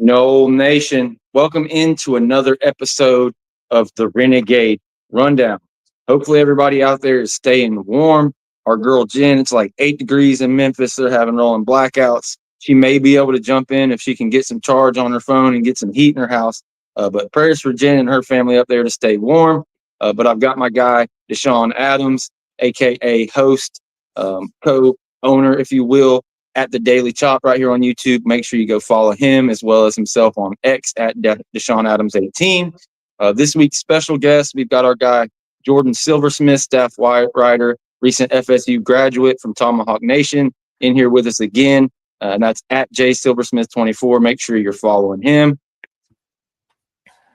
No Nation, welcome into another episode of the Renegade Rundown. Hopefully everybody out there is staying warm. Our girl Jen, it's like 8 degrees in Memphis. They're having rolling blackouts. She may be able to jump in if she can get some charge on her phone and get some heat in her house. But prayers for Jen and her family up there to stay warm. But I've got my guy, Deshawn Adams, a.k.a. host, co-owner, if you will, at the Daily Chop right here on YouTube. Make sure you go follow him as well as himself on X at Deshawn Adams 18. This week's special guest, we've got our guy, Jordan Silversmith, staff writer, recent FSU graduate from Tomahawk Nation, in here with us again. And that's at jsilversmith24. Make sure you're following him.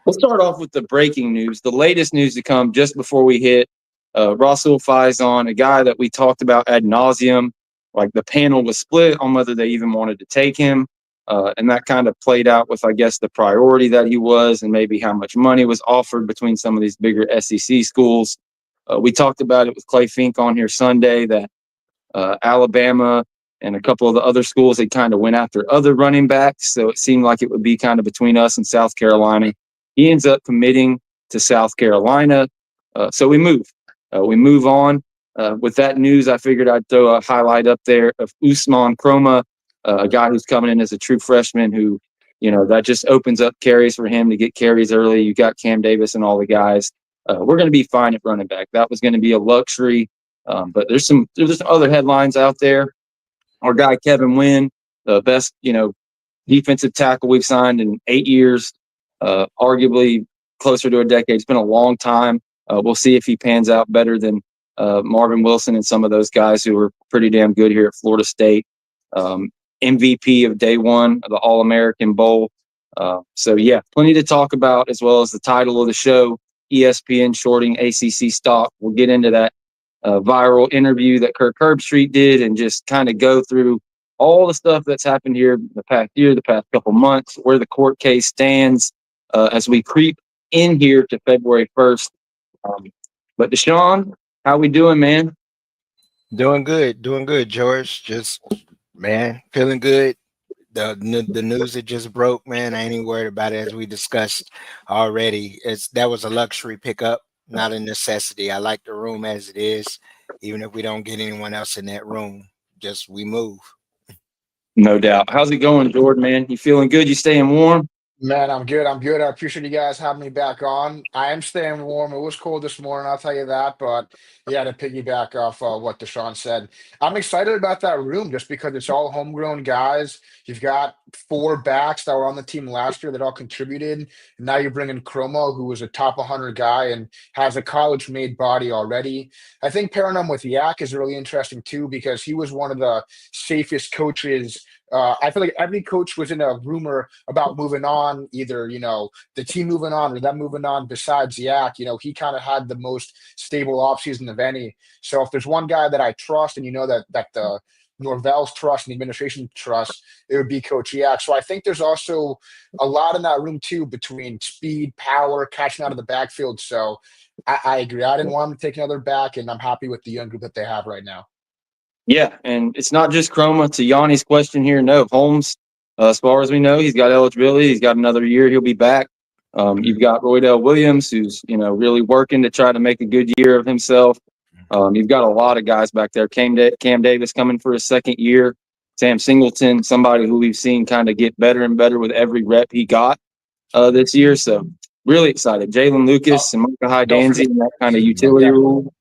Let's start off with the breaking news, the latest news to come just before we hit Russell Faison, a guy that we talked about ad nauseum. Like the panel was split on whether they even wanted to take him. And that kind of played out with, I guess, the priority that he was and maybe how much money was offered between some of these bigger SEC schools. We talked about it with Clay Fink on here Sunday that Alabama and a couple of the other schools, they kind of went after other running backs. So it seemed like it would be kind of between us and South Carolina. He ends up committing to South Carolina. So we move. We move on. With that news, I figured I'd throw a highlight up there of Usman Kroma, a guy who's coming in as a true freshman who, that just opens up carries for him to get carries early. You got Cam Davis and all the guys. We're going to be fine at running back. That was going to be a luxury. But there's some other headlines out there. Our guy, Kevin Wynn, the best, defensive tackle we've signed in 8 years, arguably closer to a decade. It's been a long time. We'll see if he pans out better than Marvin Wilson and some of those guys who were pretty damn good here at Florida State. MVP of day one of the All-American Bowl. So, plenty to talk about, as well as the title of the show, ESPN shorting ACC stock. We'll get into that viral interview that Kirk Herbstreit did and just kind of go through all the stuff that's happened here the past year, the past couple months, where the court case stands as we creep in here to February 1st. But Deshawn, how we doing, man? Doing good, George. Just, man, feeling good. The news that just broke, man, I ain't even worried about it, as we discussed already. That was a luxury pickup, not a necessity. I like the room as it is, even if we don't get anyone else in that room. Just we move. No doubt. How's it going, Jordan, man? You feeling good? You staying warm? Man, I'm good. I appreciate you guys having me back on. I am staying warm. It was cold this morning, I'll tell you that. But yeah, to piggyback off what Deshaun said, I'm excited about that room just because it's all homegrown guys. You've got 4 backs that were on the team last year that all contributed. And now you're bringing Chromo, who was a top 100 guy and has a college-made body already. I think pairing him with Yak is really interesting too because he was one of the safest coaches. I feel like every coach was in a rumor about moving on, either, the team moving on or them moving on besides Yak. He kind of had the most stable offseason of any. So if there's one guy that I trust and that the Norvell's trust and the administration trust, it would be Coach Yak. So I think there's also a lot in that room too between speed, power, catching out of the backfield. So I agree. I didn't want him to take another back, and I'm happy with the young group that they have right now. Yeah, and it's not just Chroma. To Yanni's question here, no, Holmes, as far as we know, he's got eligibility. He's got another year. He'll be back. You've got Roydell Williams, who's, really working to try to make a good year of himself. You've got a lot of guys back there. Cam Davis coming for his second year. Sam Singleton, somebody who we've seen kind of get better and better with every rep he got this year. So really excited. Jalen Lucas and Micah Hyde-Danzy in that kind of utility role.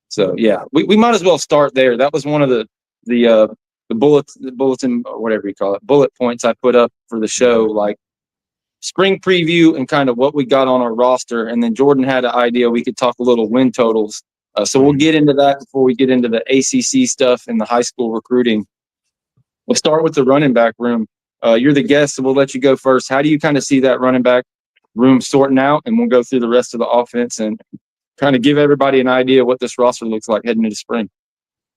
So we might as well start there. That was one of the bulletin or whatever you call it, bullet points I put up for the show, like spring preview and kind of what we got on our roster. And then Jordan had an idea we could talk a little win totals. So we'll get into that before we get into the ACC stuff and the high school recruiting. We'll start with the running back room. You're the guest, so we'll let you go first. How do you kind of see that running back room sorting out? And we'll go through the rest of the offense and kind of give everybody an idea what this roster looks like heading into spring.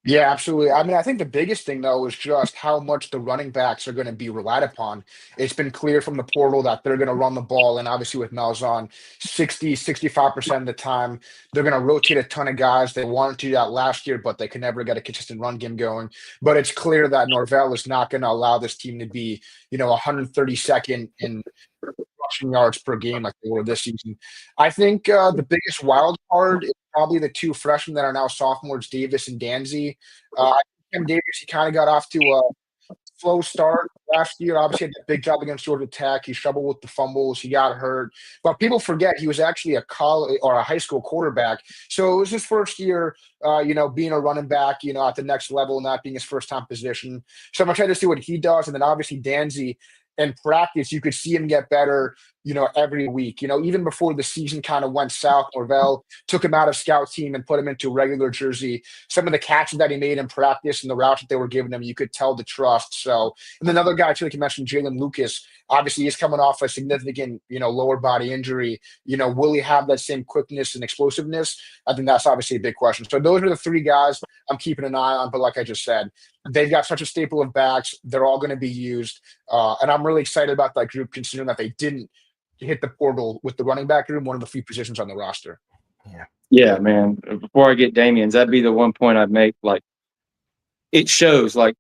Yeah, absolutely. I mean, I think the biggest thing though is just how much the running backs are going to be relied upon. It's been clear from the portal that they're going to run the ball, and obviously with Malzahn, 65% of the time, they're going to rotate a ton of guys. They wanted to do that last year, but they could never get a consistent run game going. But it's clear that Norvell is not going to allow this team to be, 132nd in rushing yards per game like they were this season. I think the biggest wild card is probably the two freshmen that are now sophomores, Davis and Danzy. I think Cam Davis, he kind of got off to a slow start last year. Obviously, had that big job against Georgia Tech. He struggled with the fumbles. He got hurt. But people forget he was actually a college or a high school quarterback. So it was his first year, being a running back, at the next level, not being his first time position. So I'm excited to see what he does. And then obviously Danzy in practice, you could see him get better, every week. Even before the season kind of went south, Norvell took him out of scout team and put him into regular jersey. Some of the catches that he made in practice and the routes that they were giving him, you could tell the trust. So, and another guy too, like you mentioned, Jalen Lucas. Obviously, he's coming off a significant, lower body injury. Will he have that same quickness and explosiveness? I think that's obviously a big question. So those are the three guys I'm keeping an eye on. But like I just said, they've got such a staple of backs. They're all going to be used. And I'm really excited about that group considering that they didn't hit the portal with the running back room, one of the few positions on the roster. Yeah, man. Before I get Damian's, that'd be the one point I'd make. Like, it shows, like,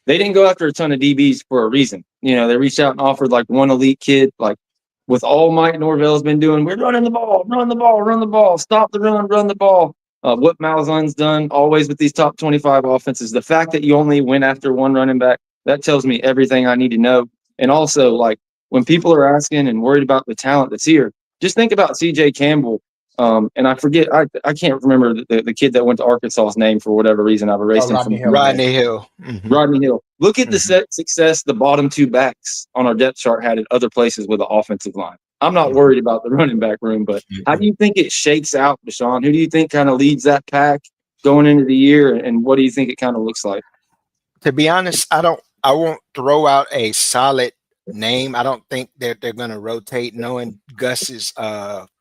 they didn't go after a ton of DBs for a reason. They reached out and offered like one elite kid, like with all Mike Norvell's been doing. We're running the ball, run the ball, run the ball, stop the run the ball. What Malzahn's done always with these top 25 offenses, the fact that you only went after one running back, that tells me everything I need to know. And also, like, when people are asking and worried about the talent that's here, just think about CJ Campbell. And I forget, I can't remember the kid that went to Arkansas's name for whatever reason. I've erased him Rodney from Hill. Rodney Hill. Mm-hmm. Rodney Hill. Look at the Mm-hmm. success the bottom two backs on our depth chart had at other places with the offensive line. I'm not worried about the running back room, but how do you think it shakes out, Deshawn? Who do you think kind of leads that pack going into the year, and what do you think it kind of looks like? To be honest, I won't throw out a solid name. I don't think that they're going to rotate. Knowing Gus's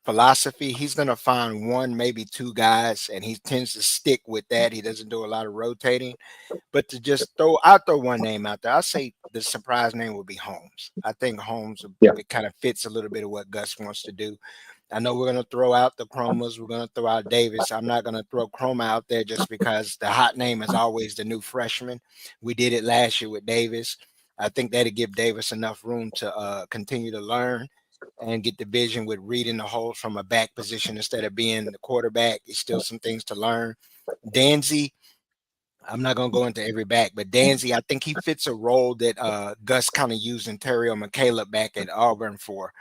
philosophy, he's going to find one, maybe two guys, and he tends to stick with that. He doesn't do a lot of rotating. But to just throw one name out there, I'll say the surprise name would be Holmes. I think Holmes it kind of fits a little bit of what Gus wants to do. I know we're going to throw out the Chromas. We're going to throw out Davis. I'm not going to throw Chroma out there just because the hot name is always the new freshman. We did it last year with Davis. I think that'll give Davis enough room to continue to learn and get the vision with reading the holes from a back position instead of being the quarterback. There's still some things to learn. Danzy, I'm not going to go into every back, but Danzy, I think he fits a role that Gus kind of used Ontario McCaleb back at Auburn for.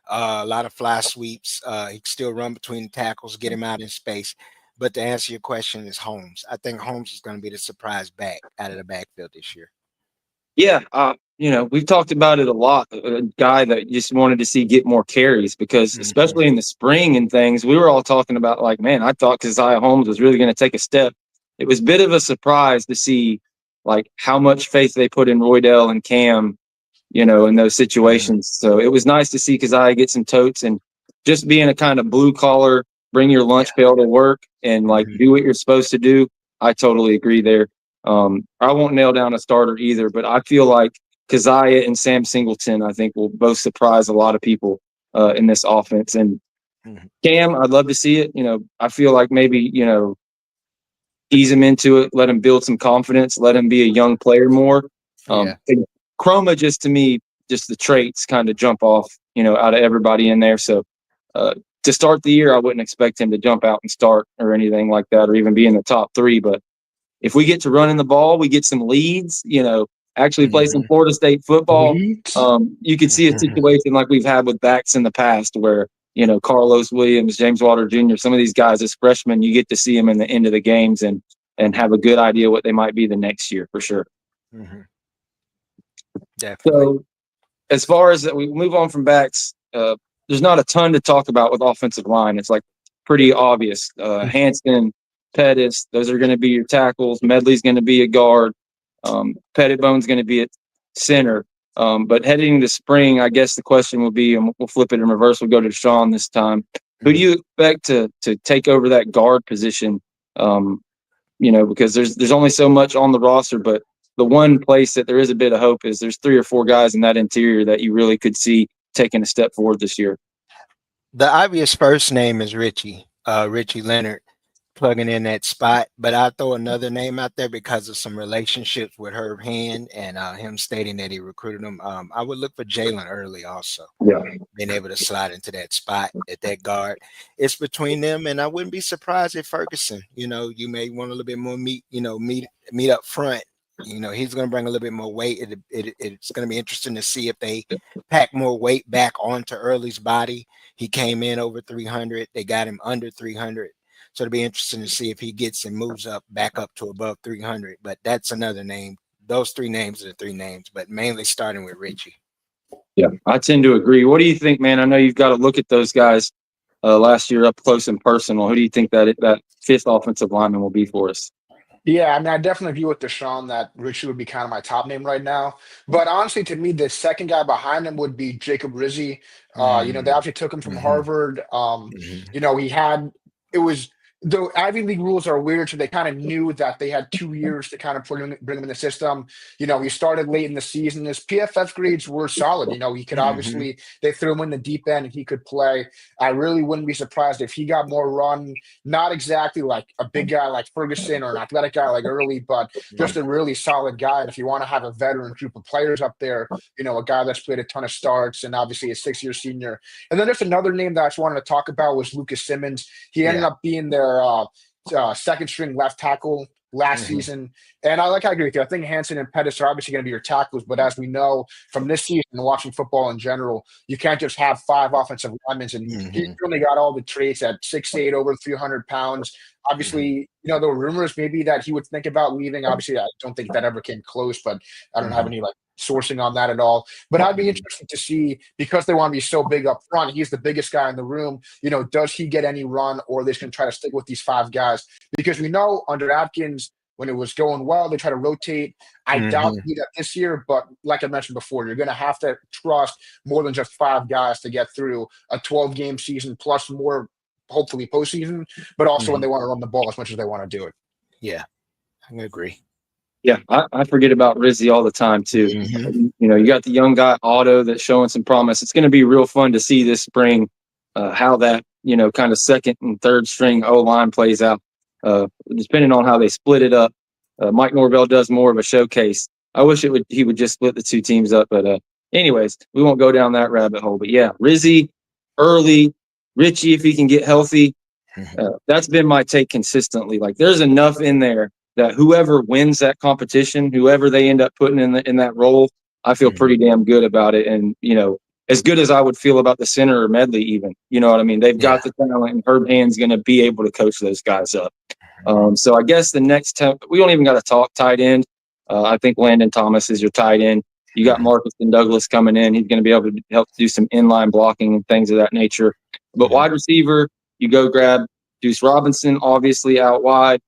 A lot of fly sweeps. He can still run between the tackles, get him out in space. But to answer your question is Holmes. I think Holmes is going to be the surprise back out of the backfield this year. Yeah, we've talked about it a lot. A guy that just wanted to see get more carries because, especially in the spring and things, we were all talking about like, man, I thought Keziah Holmes was really going to take a step. It was a bit of a surprise to see like how much faith they put in Roydell and Cam, in those situations. So it was nice to see Keziah get some totes and just being a kind of blue collar, bring your lunch pail to work and like do what you're supposed to do. I totally agree there. I won't nail down a starter either, but I feel like Keziah and Sam Singleton, I think, will both surprise a lot of people in this offense. And Cam, I'd love to see it. I feel like maybe, ease him into it, let him build some confidence, let him be a young player more. Chroma, just to me, just the traits kind of jump off, out of everybody in there. So to start the year, I wouldn't expect him to jump out and start or anything like that, or even be in the top three. But if we get to running the ball, we get some leads, actually play some Florida State football. You could see a situation like we've had with backs in the past where, Carlos Williams, James Water Jr., some of these guys as freshmen, you get to see them in the end of the games and have a good idea what they might be the next year for sure. Definitely. So as far as that, we move on from backs, there's not a ton to talk about with offensive line. It's like pretty obvious. Hanston, Pettis, those are going to be your tackles. Medley's going to be a guard. Pettibone's going to be at center. But heading to spring, I guess the question will be, and we'll flip it in reverse. We'll go to Deshawn this time. Who do you expect to take over that guard position because there's only so much on the roster, but the one place that there is a bit of hope is there's 3 or 4 guys in that interior that you really could see taking a step forward this year. The obvious first name is Richie Leonard, plugging in that spot. But I'll throw another name out there because of some relationships with Herb Hand and him stating that he recruited him. I would look for Jalen Early also. Yeah. Being able to slide into that spot at that guard. It's between them, and I wouldn't be surprised if Ferguson, you may want a little bit more meat up front. He's going to bring a little bit more weight. It's going to be interesting to see if they pack more weight back onto Early's body. He came in over 300. They got him under 300. So it'll be interesting to see if he gets and moves back up to above 300. But that's another name. Those 3 names are the 3 names, but mainly starting with Richie. Yeah, I tend to agree. What do you think, man? I know you've got to look at those guys last year up close and personal. Who do you think that 5th offensive lineman will be for us? Yeah, I mean, I definitely agree with Deshawn that Richie would be kind of my top name right now. But honestly, to me, the second guy behind him would be Jacob Rizzi. They actually took him from Harvard. He had it was the Ivy League rules are weird, so they kind of knew that they had 2 years to kind of bring him in the system. He started late in the season. His PFF grades were solid. He could obviously they threw him in the deep end and he could play. I really wouldn't be surprised if he got more run. Not exactly like a big guy like Ferguson or an athletic guy like Early, but just a really solid guy. And if you want to have a veteran group of players up there, a guy that's played a ton of starts and obviously a 6-year senior. And then there's another name that I just wanted to talk about was Lucas Simmons. He ended up being their second string left tackle last season. And I agree with you. I think Hansen and Pettis are obviously going to be your tackles, but as we know from this season and watching football in general, you can't just have 5 offensive linemen. And he's really got all the traits at 6'8", over 300 pounds. Obviously, there were rumors maybe that he would think about leaving. Obviously, I don't think that ever came close, but I don't have any sourcing on that at all. But I'd be interested to see, because they want to be so big up front, he's the biggest guy in the room. Does he get any run, or are they just going to try to stick with these 5 guys? Because we know under Atkins, when it was going well, they try to rotate. I doubt they do that this year, but like I mentioned before, you're going to have to trust more than just 5 guys to get through a 12-game season plus more, hopefully postseason, but also when they want to run the ball as much as they want to do it. Yeah, I agree. Yeah, I forget about Rizzi all the time too. You got the young guy Otto that's showing some promise. It's going to be real fun to see this spring how that kind of second and third string O line plays out. Depending on how they split it up. Mike Norvell does more of a showcase. I wish he would just split the 2 teams up, but anyways, we won't go down that rabbit hole. But yeah, Rizzi, Early, Richie, if he can get healthy, that's been my take consistently. There's enough in there that whoever wins that competition, whoever they end up putting in that role, I feel pretty damn good about it. And as good as I would feel about the center or Medley, even, you know what I mean? They've got the talent, and Herb Hand's going to be able to coach those guys up. So I guess the next we don't even got to talk tight end. I think Landon Thomas is your tight end. You got Marcus and Douglas coming in. He's going to be able to help do some inline blocking and things of that nature. But wide receiver, you go grab Deuce Robinson, obviously out wide.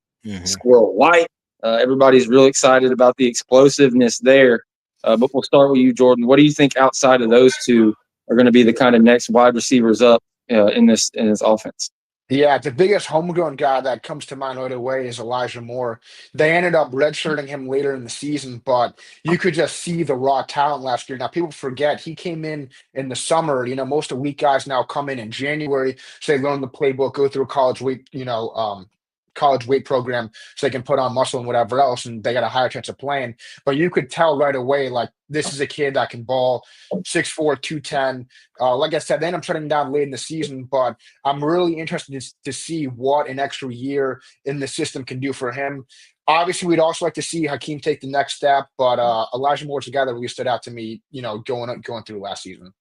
Squirrel White. Everybody's real excited about the explosiveness there. But we'll start with you, Jordan. What do you think outside of those 2 are going to be the kind of next wide receivers up in this offense? Yeah, the biggest homegrown guy that comes to mind right away is Elijah Moore. They ended up redshirting him later in the season, but you could just see the raw talent last year. Now, people forget he came in the summer. Most elite guys now come in January, so they learn the playbook, go through a college weight program so they can put on muscle and whatever else, and they got a higher chance of playing. But you could tell right away, this is a kid that can ball 6'4", 210. Like I said, they end up shutting down late in the season, but I'm really interested to see what an extra year in the system can do for him. Obviously, we'd also like to see Hakeem take the next step, but Elijah Moore's a guy that really stood out to me, going through last season.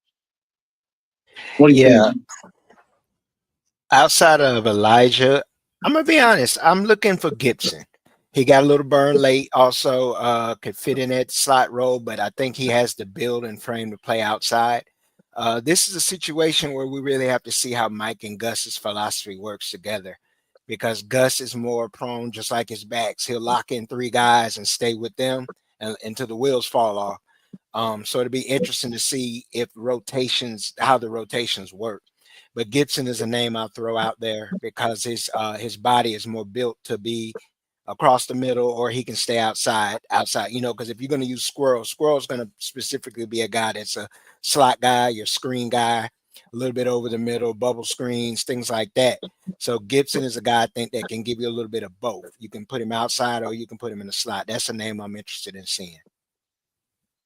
What do you think? Outside of Elijah, I'm going to be honest. I'm looking for Gibson. He got a little burn late, also could fit in that slot role, but I think he has the build and frame to play outside. This is a situation where we really have to see how Mike and Gus's philosophy works together, because Gus is more prone, just like his backs. He'll lock in 3 guys and stay with them until the wheels fall off. So it'll be interesting to see how the rotations work. But Gibson is a name I'll throw out there because his body is more built to be across the middle, or he can stay outside, because if you're going to use Squirrel's going to specifically be a guy that's a slot guy, your screen guy, a little bit over the middle, bubble screens, things like that. So Gibson is a guy I think that can give you a little bit of both. You can put him outside or you can put him in the slot. That's a name I'm interested in seeing.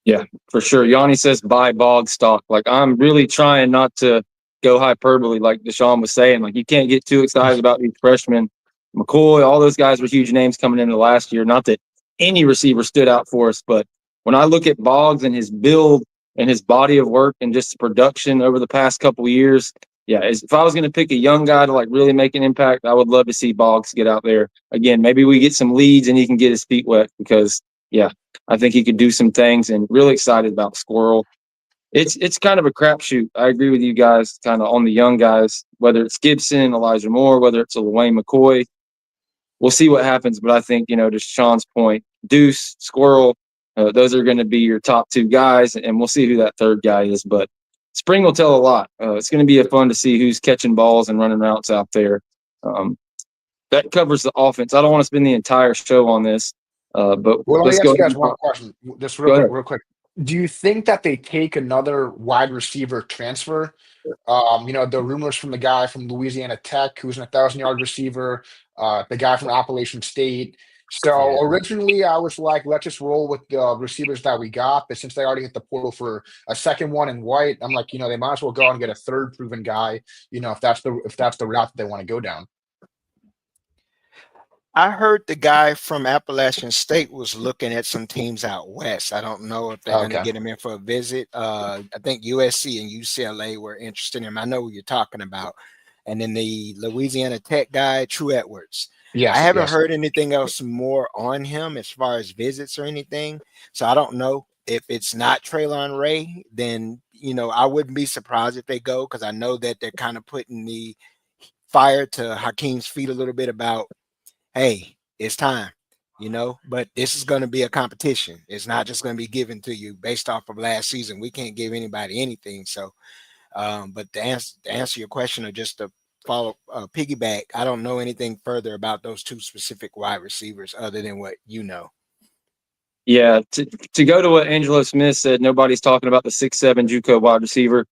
Yeah, for sure. Yanni says buy Bog stock. Like, I'm really trying not to go hyperbole, like Deshawn was saying. Like, you can't get too excited about these freshmen. McCoy, all those guys were huge names coming into last year. Not that any receiver stood out for us, but when I look at Boggs and his build and his body of work and just production over the past couple of years, yeah, if I was going to pick a young guy to like really make an impact, I would love to see Boggs get out there again. Maybe we get some leads and he can get his feet wet because, yeah, I think he could do some things, and really excited about Squirrel. It's kind of a crapshoot. I agree with you guys, kind of on the young guys, whether it's Gibson, Elijah Moore, whether it's a Wayne McCoy. We'll see what happens, but I think, to Sean's point, Deuce, Squirrel, those are going to be your top two guys, and we'll see who that third guy is. But spring will tell a lot. It's going to be fun to see who's catching balls and running routes out there. That covers the offense. I don't want to spend the entire show on this. But Well, let let's me go ask you ahead guys one question, just real quick. Do you think that they take another wide receiver transfer? The rumors from the guy from Louisiana Tech, who's an 1,000-yard receiver, the guy from Appalachian State. So originally, I was like, let's just roll with the receivers that we got. But since they already hit the portal for a second one in White, I'm like, they might as well go out and get a third proven guy. If that's the route that they want to go down. I heard the guy from Appalachian State was looking at some teams out west. I don't know if they're going to get him in for a visit. I think USC and UCLA were interested in him. I know what you're talking about. And then the Louisiana Tech guy, True Edwards. I haven't heard anything else more on him as far as visits or anything. So I don't know if it's not Traylon Ray, then, I wouldn't be surprised if they go, because I know that they're kind of putting the fire to Hakeem's feet a little bit about, hey, it's time, but this is going to be a competition. It's not just going to be given to you based off of last season. We can't give anybody anything. So, but to answer your question, or just to follow piggyback, I don't know anything further about those two specific wide receivers other than what you know. Yeah, to go to what Angelo Smith said, nobody's talking about the 6'7" JUCO wide receiver.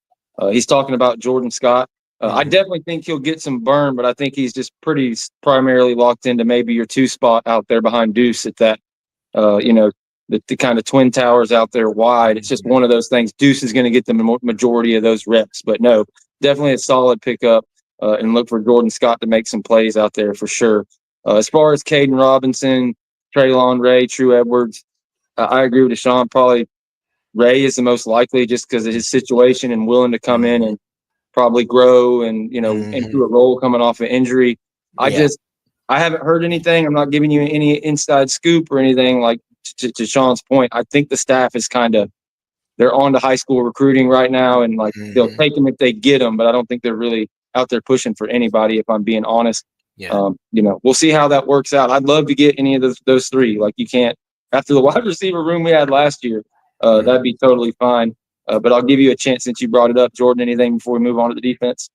He's talking about Jordan Scott. I definitely think he'll get some burn, but I think he's just pretty primarily locked into maybe your two spot out there behind Deuce at that, the kind of twin towers out there wide. It's just one of those things. Deuce is going to get the majority of those reps, but no, definitely a solid pickup, and look for Jordan Scott to make some plays out there for sure. As far as Caden Robinson, Traylon Ray, True Edwards, I agree with Deshawn. Probably Ray is the most likely just because of his situation and willing to come in and probably grow and, into a role coming off an injury. I haven't heard anything. I'm not giving you any inside scoop or anything, like to Sean's point. I think the staff is they're on to high school recruiting right now, and like they'll take them if they get them, but I don't think they're really out there pushing for anybody, if I'm being honest. We'll see how that works out. I'd love to get any of those three. Like, you can't, after the wide receiver room we had last year, that'd be totally fine. But I'll give you a chance since you brought it up. Jordan, anything before we move on to the defense?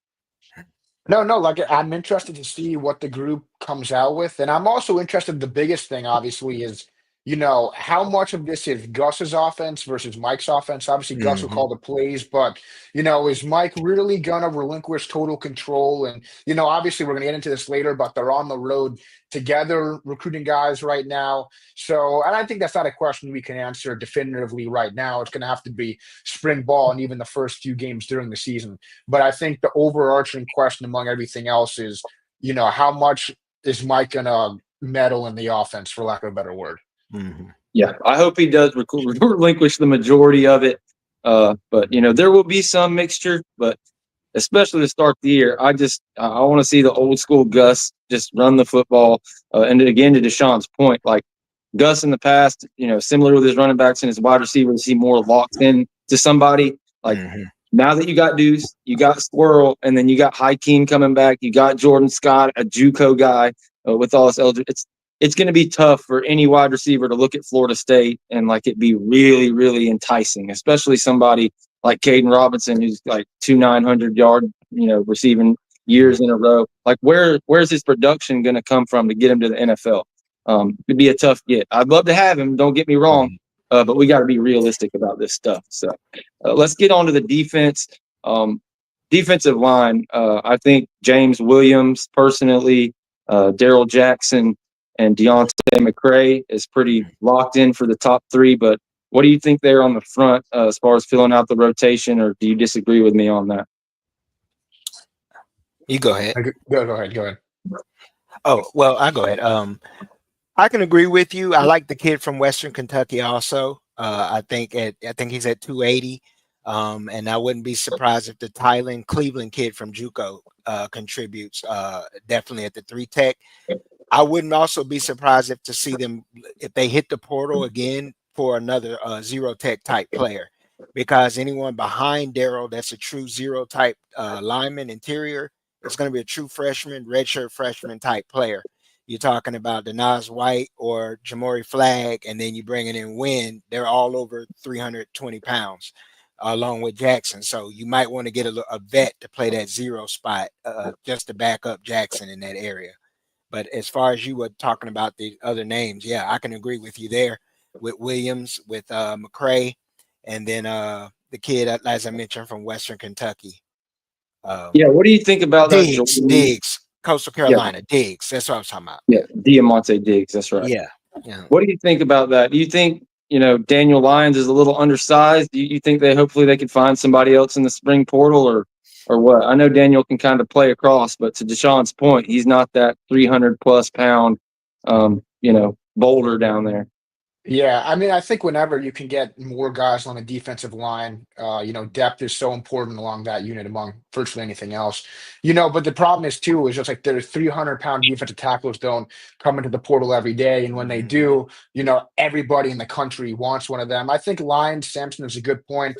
No, like, I'm interested to see what the group comes out with. And I'm also interested, the biggest thing, obviously, is, how much of this is Gus's offense versus Mike's offense. Obviously, Gus will call the plays, but, is Mike really going to relinquish total control? And, obviously, we're going to get into this later, but they're on the road together recruiting guys right now. So, and I think that's not a question we can answer definitively right now. It's going to have to be spring ball and even the first few games during the season. But I think the overarching question among everything else is, how much is Mike going to meddle in the offense, for lack of a better word? Yeah, I hope he does relinquish the majority of it. But, there will be some mixture, but especially to start the year, I want to see the old school Gus just run the football. And again, to Deshaun's point, like Gus in the past, similar with his running backs and his wide receivers, he more locked in to somebody. Like, now that you got Deuce, you got Squirrel, and then you got Hakeem coming back, you got Jordan Scott, a JUCO guy with all this eligibility. It's going to be tough for any wide receiver to look at Florida State and like it be really, really enticing, especially somebody like Caden Robinson, who's like 900-yard, receiving years in a row. Like, where's his production going to come from to get him to the NFL? It'd be a tough get. I'd love to have him. Don't get me wrong, but we got to be realistic about this stuff. So let's get on to the defense. Defensive line. I think James Williams, personally, Daryl Jackson, and Deontay McCray is pretty locked in for the top three. But what do you think there on the front as far as filling out the rotation, or do you disagree with me on that? You go ahead. Go ahead. Oh, well, I go ahead. I can agree with you. I like the kid from Western Kentucky also. I think he's at 280. And I wouldn't be surprised if the Tylen Cleveland kid from JUCO contributes definitely at the 3 tech. I wouldn't also be surprised to see them if they hit the portal again for another 0 tech type player, because anyone behind Daryl that's a true 0 type lineman interior, it's going to be a true freshman, redshirt freshman type player. You're talking about Denaz White or Jamori Flagg, and then you bringing in Wynn. They're all over 320 pounds. Along with Jackson. So you might want to get a vet to play that 0 spot just to back up Jackson in that area. But as far as you were talking about the other names, yeah, I can agree with you there with Williams, with McCray, and then the kid, as I mentioned, from Western Kentucky. Yeah, what do you think about Diggs, Coastal Carolina, yeah. Diggs. That's what I was talking about. Yeah, Diamante Diggs. That's right. Yeah. What do you think about that? Do you think Daniel Lyons is a little undersized? Do you think hopefully they could find somebody else in the spring portal or what? I know Daniel can kind of play across, but to Deshawn's point, he's not that 300+ pound, boulder down there. Yeah, I mean, I think whenever you can get more guys on the defensive line, depth is so important along that unit among virtually anything else. But the problem is too, is just like there's 300-pound defensive tackles don't come into the portal every day. And when they do, everybody in the country wants one of them. I think Lyons Sampson is a good point.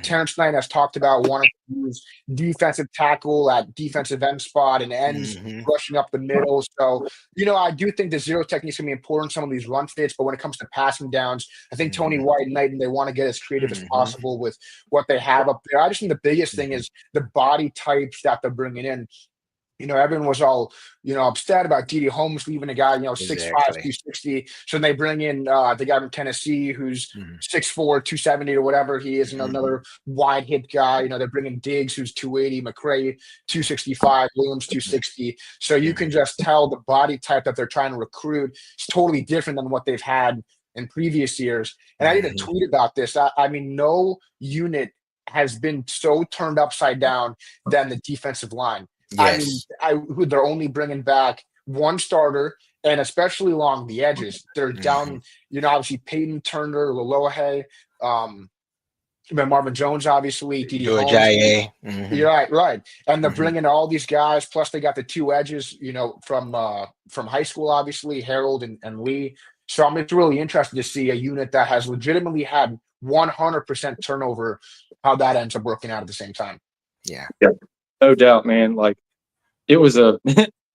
Terrence Knight has talked about wanting to use defensive tackle at defensive end spot and ends rushing up the middle. So, I do think the 0 technique is going to be important, some of these run fits, but when it comes to passing downs, I think Tony White and Knight, they want to get as creative as possible with what they have up there. I just think the biggest thing is the body types that they're bringing in. Everyone was all, upset about D.D. Holmes leaving a guy, 6'5", 260. So they bring in the guy from Tennessee who's 6'4", 270 or whatever he is, another wide hip guy. They're bringing Diggs who's 280, McCray 265, Williams 260. So you can just tell the body type that they're trying to recruit is totally different than what they've had in previous years. And I did a tweet about this. I mean, no unit has been so turned upside down than the defensive line. Yes. I mean, they're only bringing back one starter, and especially along the edges, they're down. Obviously Peyton Turner, Lolohe, Marvin Jones, obviously, D.D. Holmes. Right, and they're bringing all these guys. Plus, they got the 2 edges, from high school, obviously, Harold and Lee. So I'm just really interested to see a unit that has legitimately had 100% turnover, how that ends up working out at the same time. Yeah. No doubt, man. Like it was an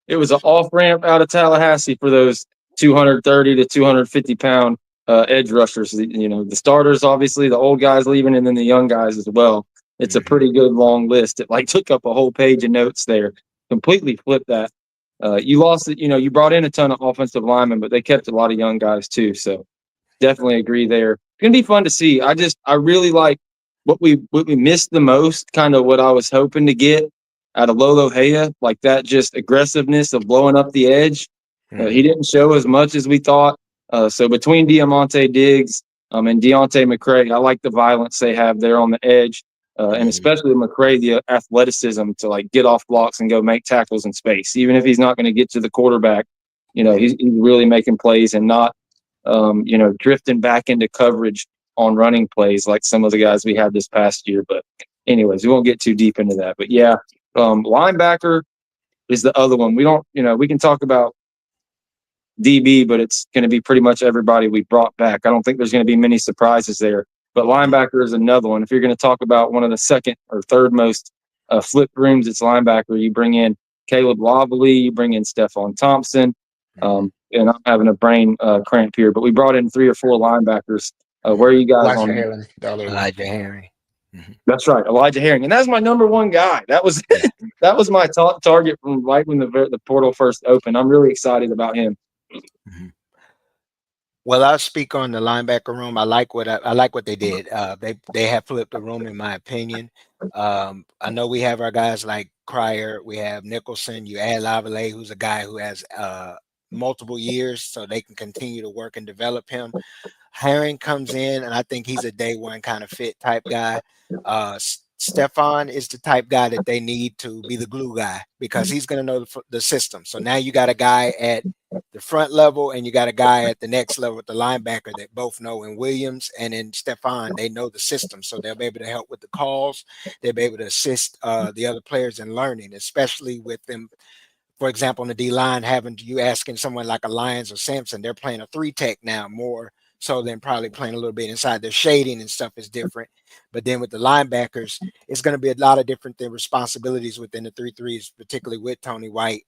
off ramp out of Tallahassee for those 230 to 250 pound edge rushers. The starters, obviously, the old guys leaving, and then the young guys as well. It's a pretty good long list. It took up a whole page of notes there. Completely flipped that. You lost it. You brought in a ton of offensive linemen, but they kept a lot of young guys too. So definitely agree there. It's gonna be fun to see. I really like what we missed the most, kind of what I was hoping to get out of Lolo Hea, like that just aggressiveness of blowing up the edge. He didn't show as much as we thought. So between Diamante Diggs and Deontay McCray, I like the violence they have there on the edge, and especially McCray, the athleticism to get off blocks and go make tackles in space. Even if he's not going to get to the quarterback, he's really making plays and not, drifting back into coverage on running plays like some of the guys we had this past year. But anyways, we won't get too deep into that. But yeah, linebacker is the other one. We don't, we can talk about DB, but it's going to be pretty much everybody we brought back. I don't think there's going to be many surprises there. But linebacker is another one. If you're going to talk about one of the second or third most flipped rooms, it's linebacker. You bring in Caleb Loveley, you bring in Stephon Thompson, and I'm having a brain cramp here, but we brought in 3 or 4 linebackers. Where are you guys on? Elijah Herring. That's right, Elijah Herring, and that's my number one guy. That was my target from right when the portal first opened. I'm really excited about him. Well, I'll speak on the linebacker room. I like what they did. They have flipped the room, in my opinion. I know we have our guys like Cryer, we have Nicholson. You add Lavallee, who's a guy who has multiple years, so they can continue to work and develop him. Herring comes in, and I think he's a day one kind of fit type guy. Stefan is the type guy that they need to be the glue guy because he's going to know the system. So now you got a guy at the front level and you got a guy at the next level with the linebacker that both know in Williams and in Stefan. They know the system, so they'll be able to help with the calls. They'll be able to assist the other players in learning, especially with them. For example, on the D line, having you asking someone like a Lyons or Sampson, they're playing a 3-tech now more so than probably playing a little bit inside. Their shading and stuff is different. But then with the linebackers, it's going to be a lot of different responsibilities within the 3-3s, particularly with Tony White.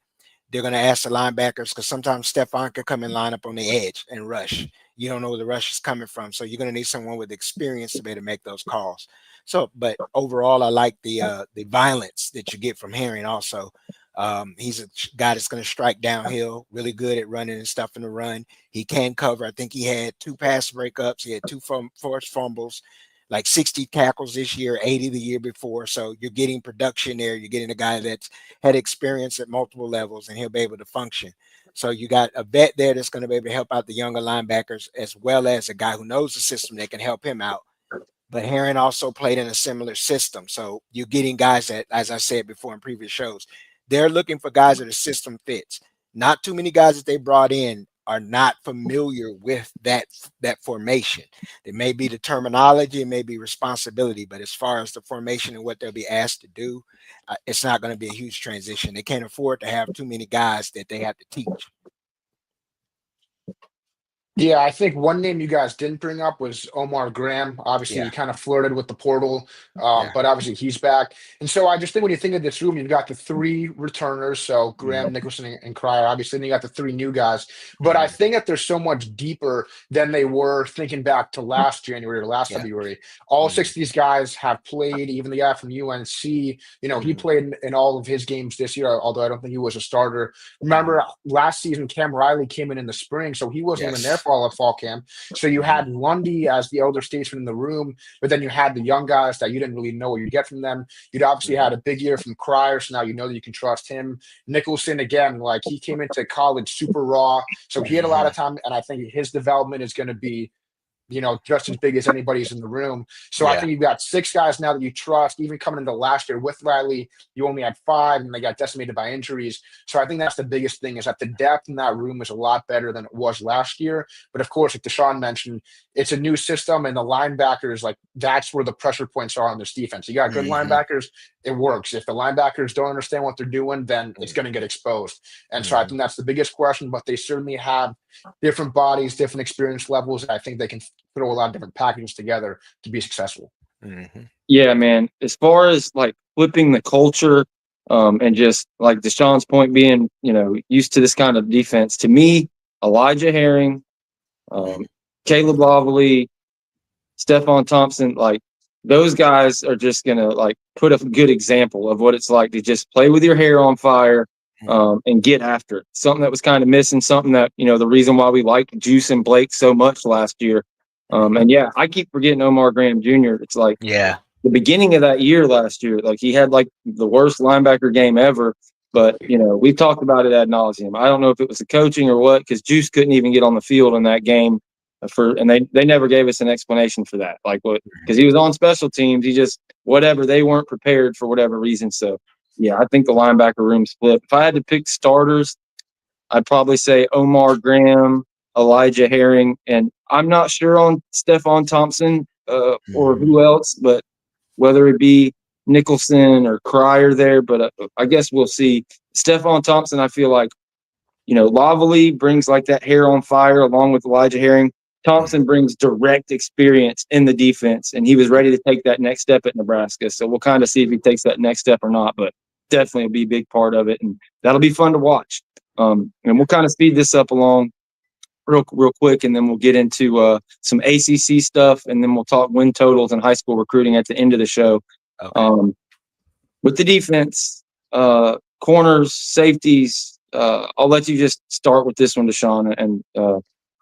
They're going to ask the linebackers because sometimes Stefan could come and line up on the edge and rush. You don't know where the rush is coming from. So you're going to need someone with experience to be able to make those calls. So, but overall, I like the violence that you get from Herring also. He's a guy that's going to strike downhill, really good at running and stuff in the run. He can cover. I think he had 2 pass breakups. He had 2 forced fumbles, like 60 tackles this year, 80 the year before. So you're getting production there. You're getting a guy that's had experience at multiple levels, and he'll be able to function. So you got a vet there that's going to be able to help out the younger linebackers, as well as a guy who knows the system that can help him out. But Herring also played in a similar system. So you're getting guys that, as I said before in previous shows, they're looking for guys that the system fits. Not too many guys that they brought in are not familiar with that formation. It may be the terminology, it may be responsibility, but as far as the formation and what they'll be asked to do, it's not going to be a huge transition. They can't afford to have too many guys that they have to teach. Yeah, I think one name you guys didn't bring up was Omar Graham. Obviously, Yeah, he kind of flirted with the portal, yeah, but obviously he's back. And so I just think when you think of this room, you've got the 3 returners, so mm-hmm. Graham, Nicholson, and Cryer. Obviously, then you got the 3 new guys. But I Mm-hmm. think that they're so much deeper than they were thinking back to last January or last Yeah, February. All mm-hmm. 6 of these guys have played. Even the guy from UNC, he Mm-hmm. played in all of his games this year, although I don't think he was a starter. Mm-hmm. Remember last season, Cam Riley came in the spring, so he wasn't even there Yes. for all of fall camp. So you Mm-hmm. had Lundy as the elder statesman in the room, but then you had the young guys that you didn't really know what you'd get from them. You'd obviously Mm-hmm. had a big year from Cryer, so now you know that you can trust him. Nicholson, again, like he came into college super raw, so he had a lot Mm-hmm. of time, and I think his development is going to be just as big as anybody's in the room. So I Yeah. think you've got 6 guys now that you trust. Even coming into last year with Riley, you only had 5, and they got decimated by injuries. So I think that's the biggest thing is that the depth in that room is a lot better than it was last year. But of course, like Deshawn mentioned, it's a new system, and the linebackers, like that's where the pressure points are on this defense. You got good Mm-hmm. linebackers, it works. If the linebackers don't understand what they're doing, then it's going to get exposed. And so I Mm-hmm. think that's the biggest question. But they certainly have different bodies, different experience levels. And I think they can throw a lot of different packages together to be successful. Mm-hmm. Yeah, man. As far as like flipping the culture, and just like Deshaun's point being, used to this kind of defense, to me, Elijah Herring, Caleb Loveley, Stephon Thompson, like those guys are just gonna like put a good example of what it's like to just play with your hair on fire, and get after it. Something that was kind of missing, something that the reason why we liked Juice and Blake so much last year. And yeah, I keep forgetting Omar Graham Jr. It's like Yeah. the beginning of that year last year, like he had like the worst linebacker game ever. But we've talked about it ad nauseum. I don't know if it was the coaching or what, because Juice couldn't even get on the field in that game. And they never gave us an explanation for that. Like what? Because he was on special teams. He just whatever, they weren't prepared for whatever reason. So yeah, I think the linebacker room split. If I had to pick starters, I'd probably say Omar Graham, Elijah Herring, and I'm not sure on Stephon Thompson or who else, but whether it be Nicholson or Cryer there. But I guess we'll see. Stephon Thompson, I feel like, Loveley brings like that hair on fire along with Elijah Herring. Thompson brings direct experience in the defense, and he was ready to take that next step at Nebraska. So we'll kind of see if he takes that next step or not, but definitely will be a big part of it, and that'll be fun to watch. And we'll kind of speed this up along real quick, and then we'll get into some ACC stuff, and then we'll talk win totals and high school recruiting at the end of the show. Okay. With the defense, corners, safeties, I'll let you just start with this one, Deshawn, and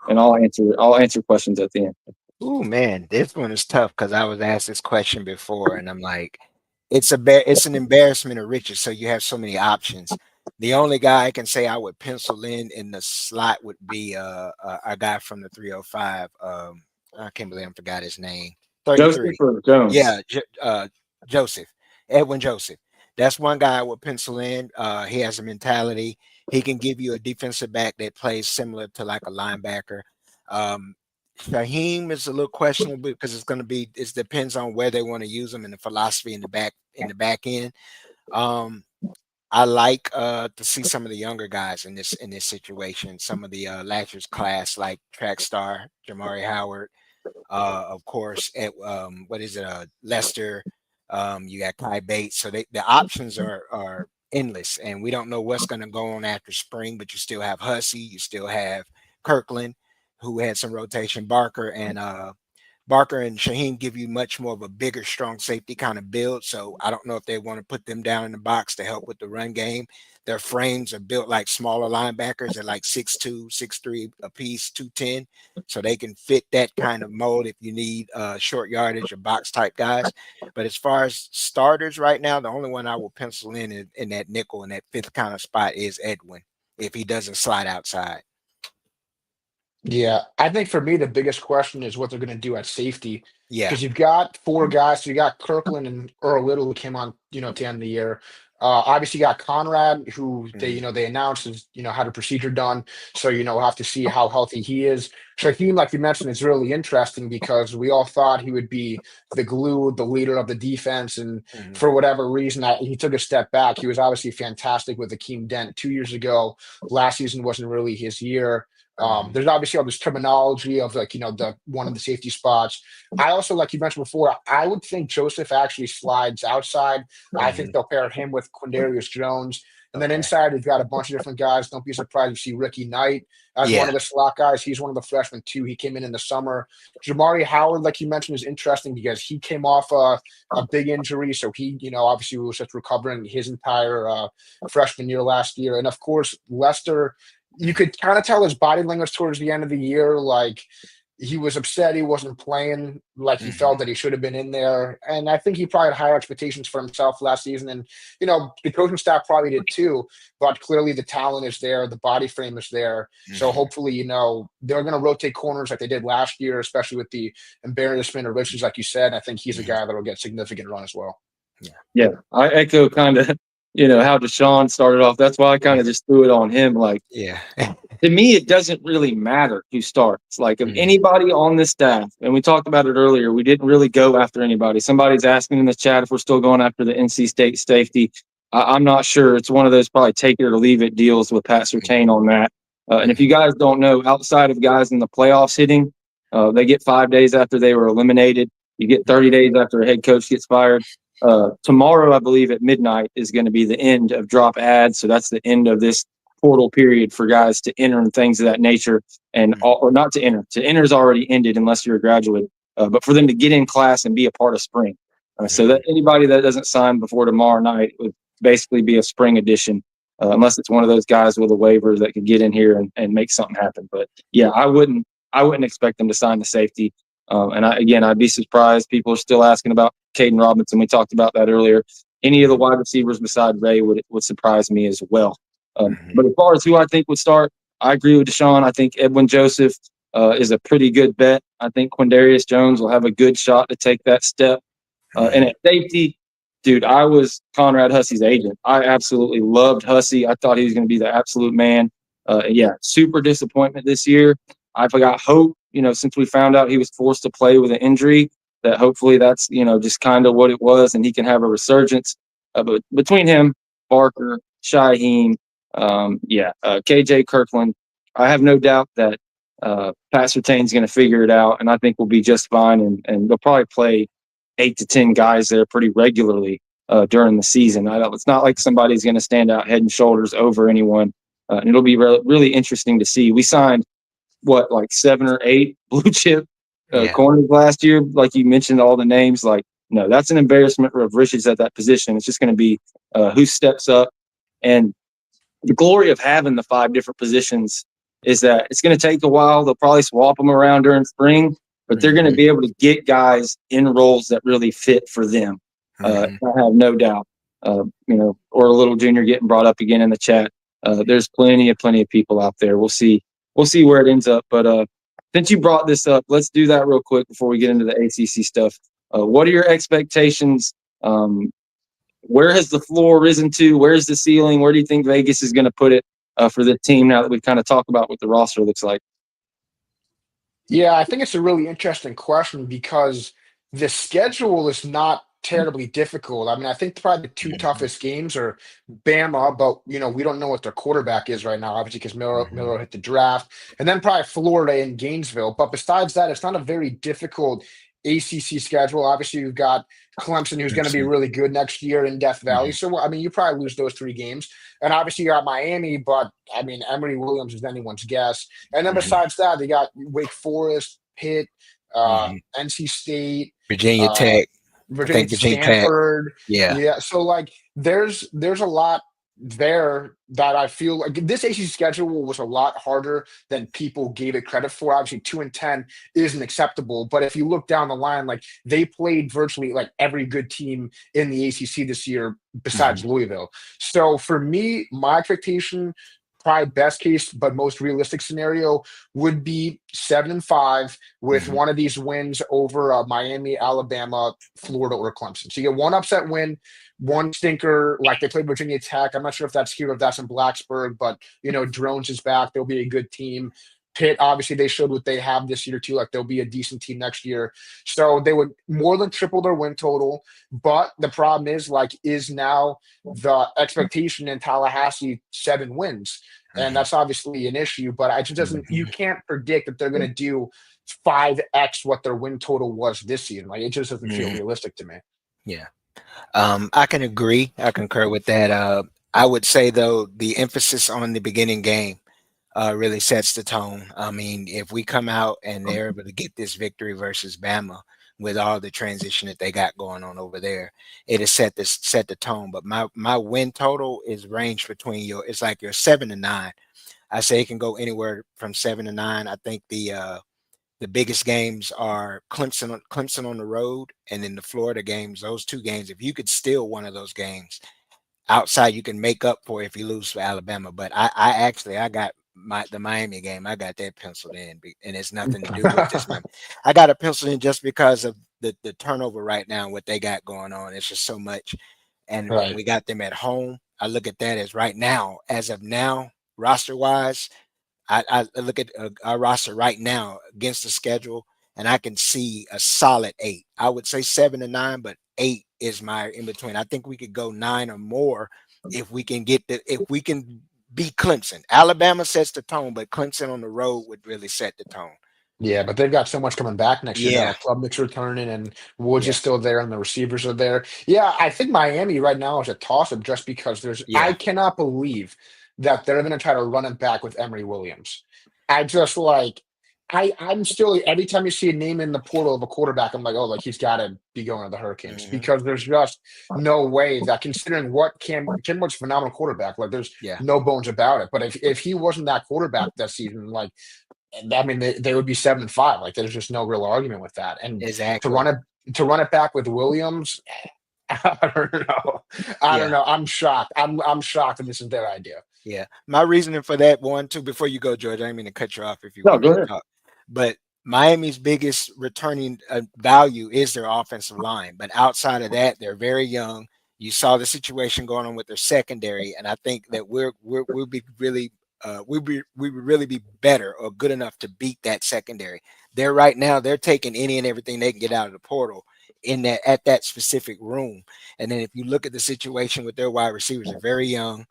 and I'll answer questions at the end. Oh man, this one is tough because I was asked this question before, and I'm like, it's an embarrassment of riches. So you have so many options. The only guy I can say I would pencil in the slot would be a guy from the 305. I can't believe I forgot his name. Joseph 33. or Jones? Yeah, Joseph, Edwin Joseph. That's one guy I would pencil in. He has a mentality. He can give you a defensive back that plays similar to like a linebacker. Um, Shaheem is a little questionable because it depends on where they want to use him and the philosophy in the back end. Um, I like to see some of the younger guys in this situation. Some of the Latchers class like track star Jamari Howard, of course, at what is it, Lester. You got Kai Bates, so the options are endless, and we don't know what's going to go on after spring. But you still have Hussey, you still have Kirkland, who had some rotation. Barker and Shaheem give you much more of a bigger, strong safety kind of build. So I don't know if they want to put them down in the box to help with the run game. Their frames are built like smaller linebackers at like 6'2", 6'3", a piece, 210. So they can fit that kind of mold if you need short yardage or box type guys. But as far as starters right now, the only one I will pencil in that nickel and that fifth kind of spot is Edwin, if he doesn't slide outside. Yeah, I think for me the biggest question is what they're going to do at safety Yeah. because you've got four guys. So you got Kirkland and Earl Little who came on, at the end of the year. Obviously, you got Conrad who Mhm. they announced has had a procedure done. So we'll have to see how healthy he is. Shaheem, like you mentioned, is really interesting because we all thought he would be the glue, the leader of the defense, and Mhm. for whatever reason, he took a step back. He was obviously fantastic with Akeem Dent 2 years ago. Last season wasn't really his year. Mhm. There's obviously all this terminology of like, the one of the safety spots. I also, like you mentioned before, I would think Joseph actually slides outside. I think Mhm. they'll pair him with Quindarius Jones. And then Okay. inside, they've got a bunch of different guys. Don't be surprised if you see Ricky Knight as one Yeah. of the slot guys. He's one of the freshmen, too. He came in the summer. Jamari Howard, like you mentioned, is interesting because he came off a big injury. So he, obviously was just recovering his entire freshman year last year. And of course, Lester, you could kind of tell his body language towards the end of the year, like he was upset he wasn't playing, like he Mhm. felt that he should have been in there. And I think he probably had higher expectations for himself last season. And, the coaching staff probably did too, but clearly the talent is there, the body frame is there. So Mhm. hopefully, they're going to rotate corners like they did last year, especially with the embarrassment of Richards, like you said. I think he's a Mhm. guy that will get significant run as well. Yeah. Yeah, I echo kind of, how Deshawn started off. That's why I kind of just threw it on him. Like, Yeah. to me, it doesn't really matter who starts. Like, of Mhm. anybody on the staff, and we talked about it earlier, we didn't really go after anybody. Somebody's asking in the chat if we're still going after the NC State safety. I'm not sure. It's one of those probably take it or leave it deals with Pat Surtain on that. And if you Mhm. guys don't know, outside of guys in the playoffs hitting, they get 5 days after they were eliminated. You get 30 days after a head coach gets fired. Tomorrow, I believe at midnight is going to be the end of drop ads. So that's the end of this portal period for guys to enter and things of that nature, and Mhm. or not to enter. To enter is already ended unless you're a graduate, but for them to get in class and be a part of spring. So that Mhm. anybody that doesn't sign before tomorrow night would basically be a spring edition, unless it's one of those guys with a waiver that could get in here and make something happen. But yeah, I wouldn't expect them to sign the safety. I'd be surprised. People are still asking about Caden Robinson. We talked about that earlier. Any of the wide receivers beside Ray would surprise me as well. Mhm. But as far as who I think would start, I agree with Deshawn. I think Edwin Joseph is a pretty good bet. I think Quindarius Jones will have a good shot to take that step. And Mhm. at safety, dude, I was Conrad Hussey's agent. I absolutely loved Hussey. I thought he was going to be the absolute man. Yeah, super disappointment this year. I've got hope, since we found out he was forced to play with an injury, that hopefully that's, just kind of what it was and he can have a resurgence. But between him, Barker, Shaheem, KJ Kirkland, I have no doubt that Pat Surtain's going to figure it out, and I think we'll be just fine. And they'll probably play 8 to 10 guys there pretty regularly during the season. It's not like somebody's going to stand out head and shoulders over anyone. And it'll be really interesting to see. We signed like 7 or 8 blue chip Yeah. corners last year. Like you mentioned, all the names. Like, no, that's an embarrassment of riches at that position. It's just going to be who steps up. And the glory of having the 5 different positions is that it's going to take a while. They'll probably swap them around during spring, but they're going to be able to get guys in roles that really fit for them. I have no doubt. Or a little junior getting brought up again in the chat. There's plenty of people out there. We'll see where it ends up. But since you brought this up, let's do that real quick before we get into the ACC stuff. What are your expectations? Where has the floor risen to? Where's the ceiling? Where do you think Vegas is going to put it for the team now that we've kind of talked about what the roster looks like? Yeah, I think it's a really interesting question because the schedule is not terribly difficult. I mean, I think probably the two toughest games are Bama, but we don't know what their quarterback is right now, obviously, because Miller hit the draft, and then probably Florida and Gainesville. But besides that, it's not a very difficult ACC schedule. Obviously, you've got Clemson, who's going to be really good next year in Death Valley. So, I mean, you probably lose those 3 games. And obviously, you got Miami, but I mean, Emory Williams is anyone's guess. And then besides that, they got Wake Forest, Pitt, NC State, Virginia Tech. Virginia, Stanford. Tech. Yeah. So, like, there's a lot there that I feel like this ACC schedule was a lot harder than people gave it credit for. Obviously, 2-10 isn't acceptable, but if you look down the line, like they played virtually like every good team in the ACC this year besides Louisville. So for me, my expectation, probably best case but most realistic scenario, would be 7-5 with one of these wins over Miami, Alabama, Florida, or Clemson. So you get one upset win, one stinker, like they played Virginia Tech. I'm not sure if that's here or if that's in Blacksburg, but Drones is back. They'll be a good team. Pitt, obviously, they showed what they have this year too. Like they'll be a decent team next year. So they would more than triple their win total. But the problem is now the expectation in Tallahassee 7 wins. And that's obviously an issue, but it just doesn't. You can't predict that they're going to do 5x what their win total was this season. Like it just doesn't feel realistic to me. Yeah. I can agree. I concur with that. I would say, though, the emphasis on the beginning game really sets the tone. I mean, if we come out and they're able to get this victory versus Bama with all the transition that they got going on over there, it has set the tone. But my win total is ranged between it's like your 7-9. I say it can go anywhere from 7-9. I think the biggest games are Clemson on the road, and then the Florida games. Those 2 games, if you could steal one of those games outside, you can make up for it if you lose to Alabama. But I got the Miami game. I got that penciled in, and it's nothing to do with this. I got it penciled in just because of the turnover right now, what they got going on. It's just so much. And when we got them at home, I look at that as of now, roster wise. I look at our roster right now against the schedule, and I can see a solid 8. I would say 7-9, but 8 is my in between. I think we could go 9 or more if we can beat Clemson. Alabama sets the tone, but Clemson on the road would really set the tone. Yeah, but they've got so much coming back next year now. Klubnik's returning, and Woods is still there, and the receivers are there. Yeah, I think Miami right now is a toss-up just because I cannot believe that they're going to try to run it back with Emory Williams. I'm still, every time you see a name in the portal of a quarterback, I'm like, oh, like he's got to be going to the Hurricanes because there's just no way that, considering what Cam Woods' phenomenal quarterback, like there's no bones about it. But if he wasn't that quarterback that season, like, I mean, they would be 7-5. Like there's just no real argument with that. And to run it back with Williams, I don't know. I don't know. I'm shocked. I'm shocked that this is their idea. Yeah. My reasoning for that, one, too, before you go, George, I didn't mean to cut you off if you want to talk. But Miami's biggest returning value is their offensive line. But outside of that, they're very young. You saw the situation going on with their secondary, and I think that we'll be really we would really be better or good enough to beat that secondary. They're taking any and everything they can get out of the portal at that specific room. And then if you look at the situation with their wide receivers, they're very young.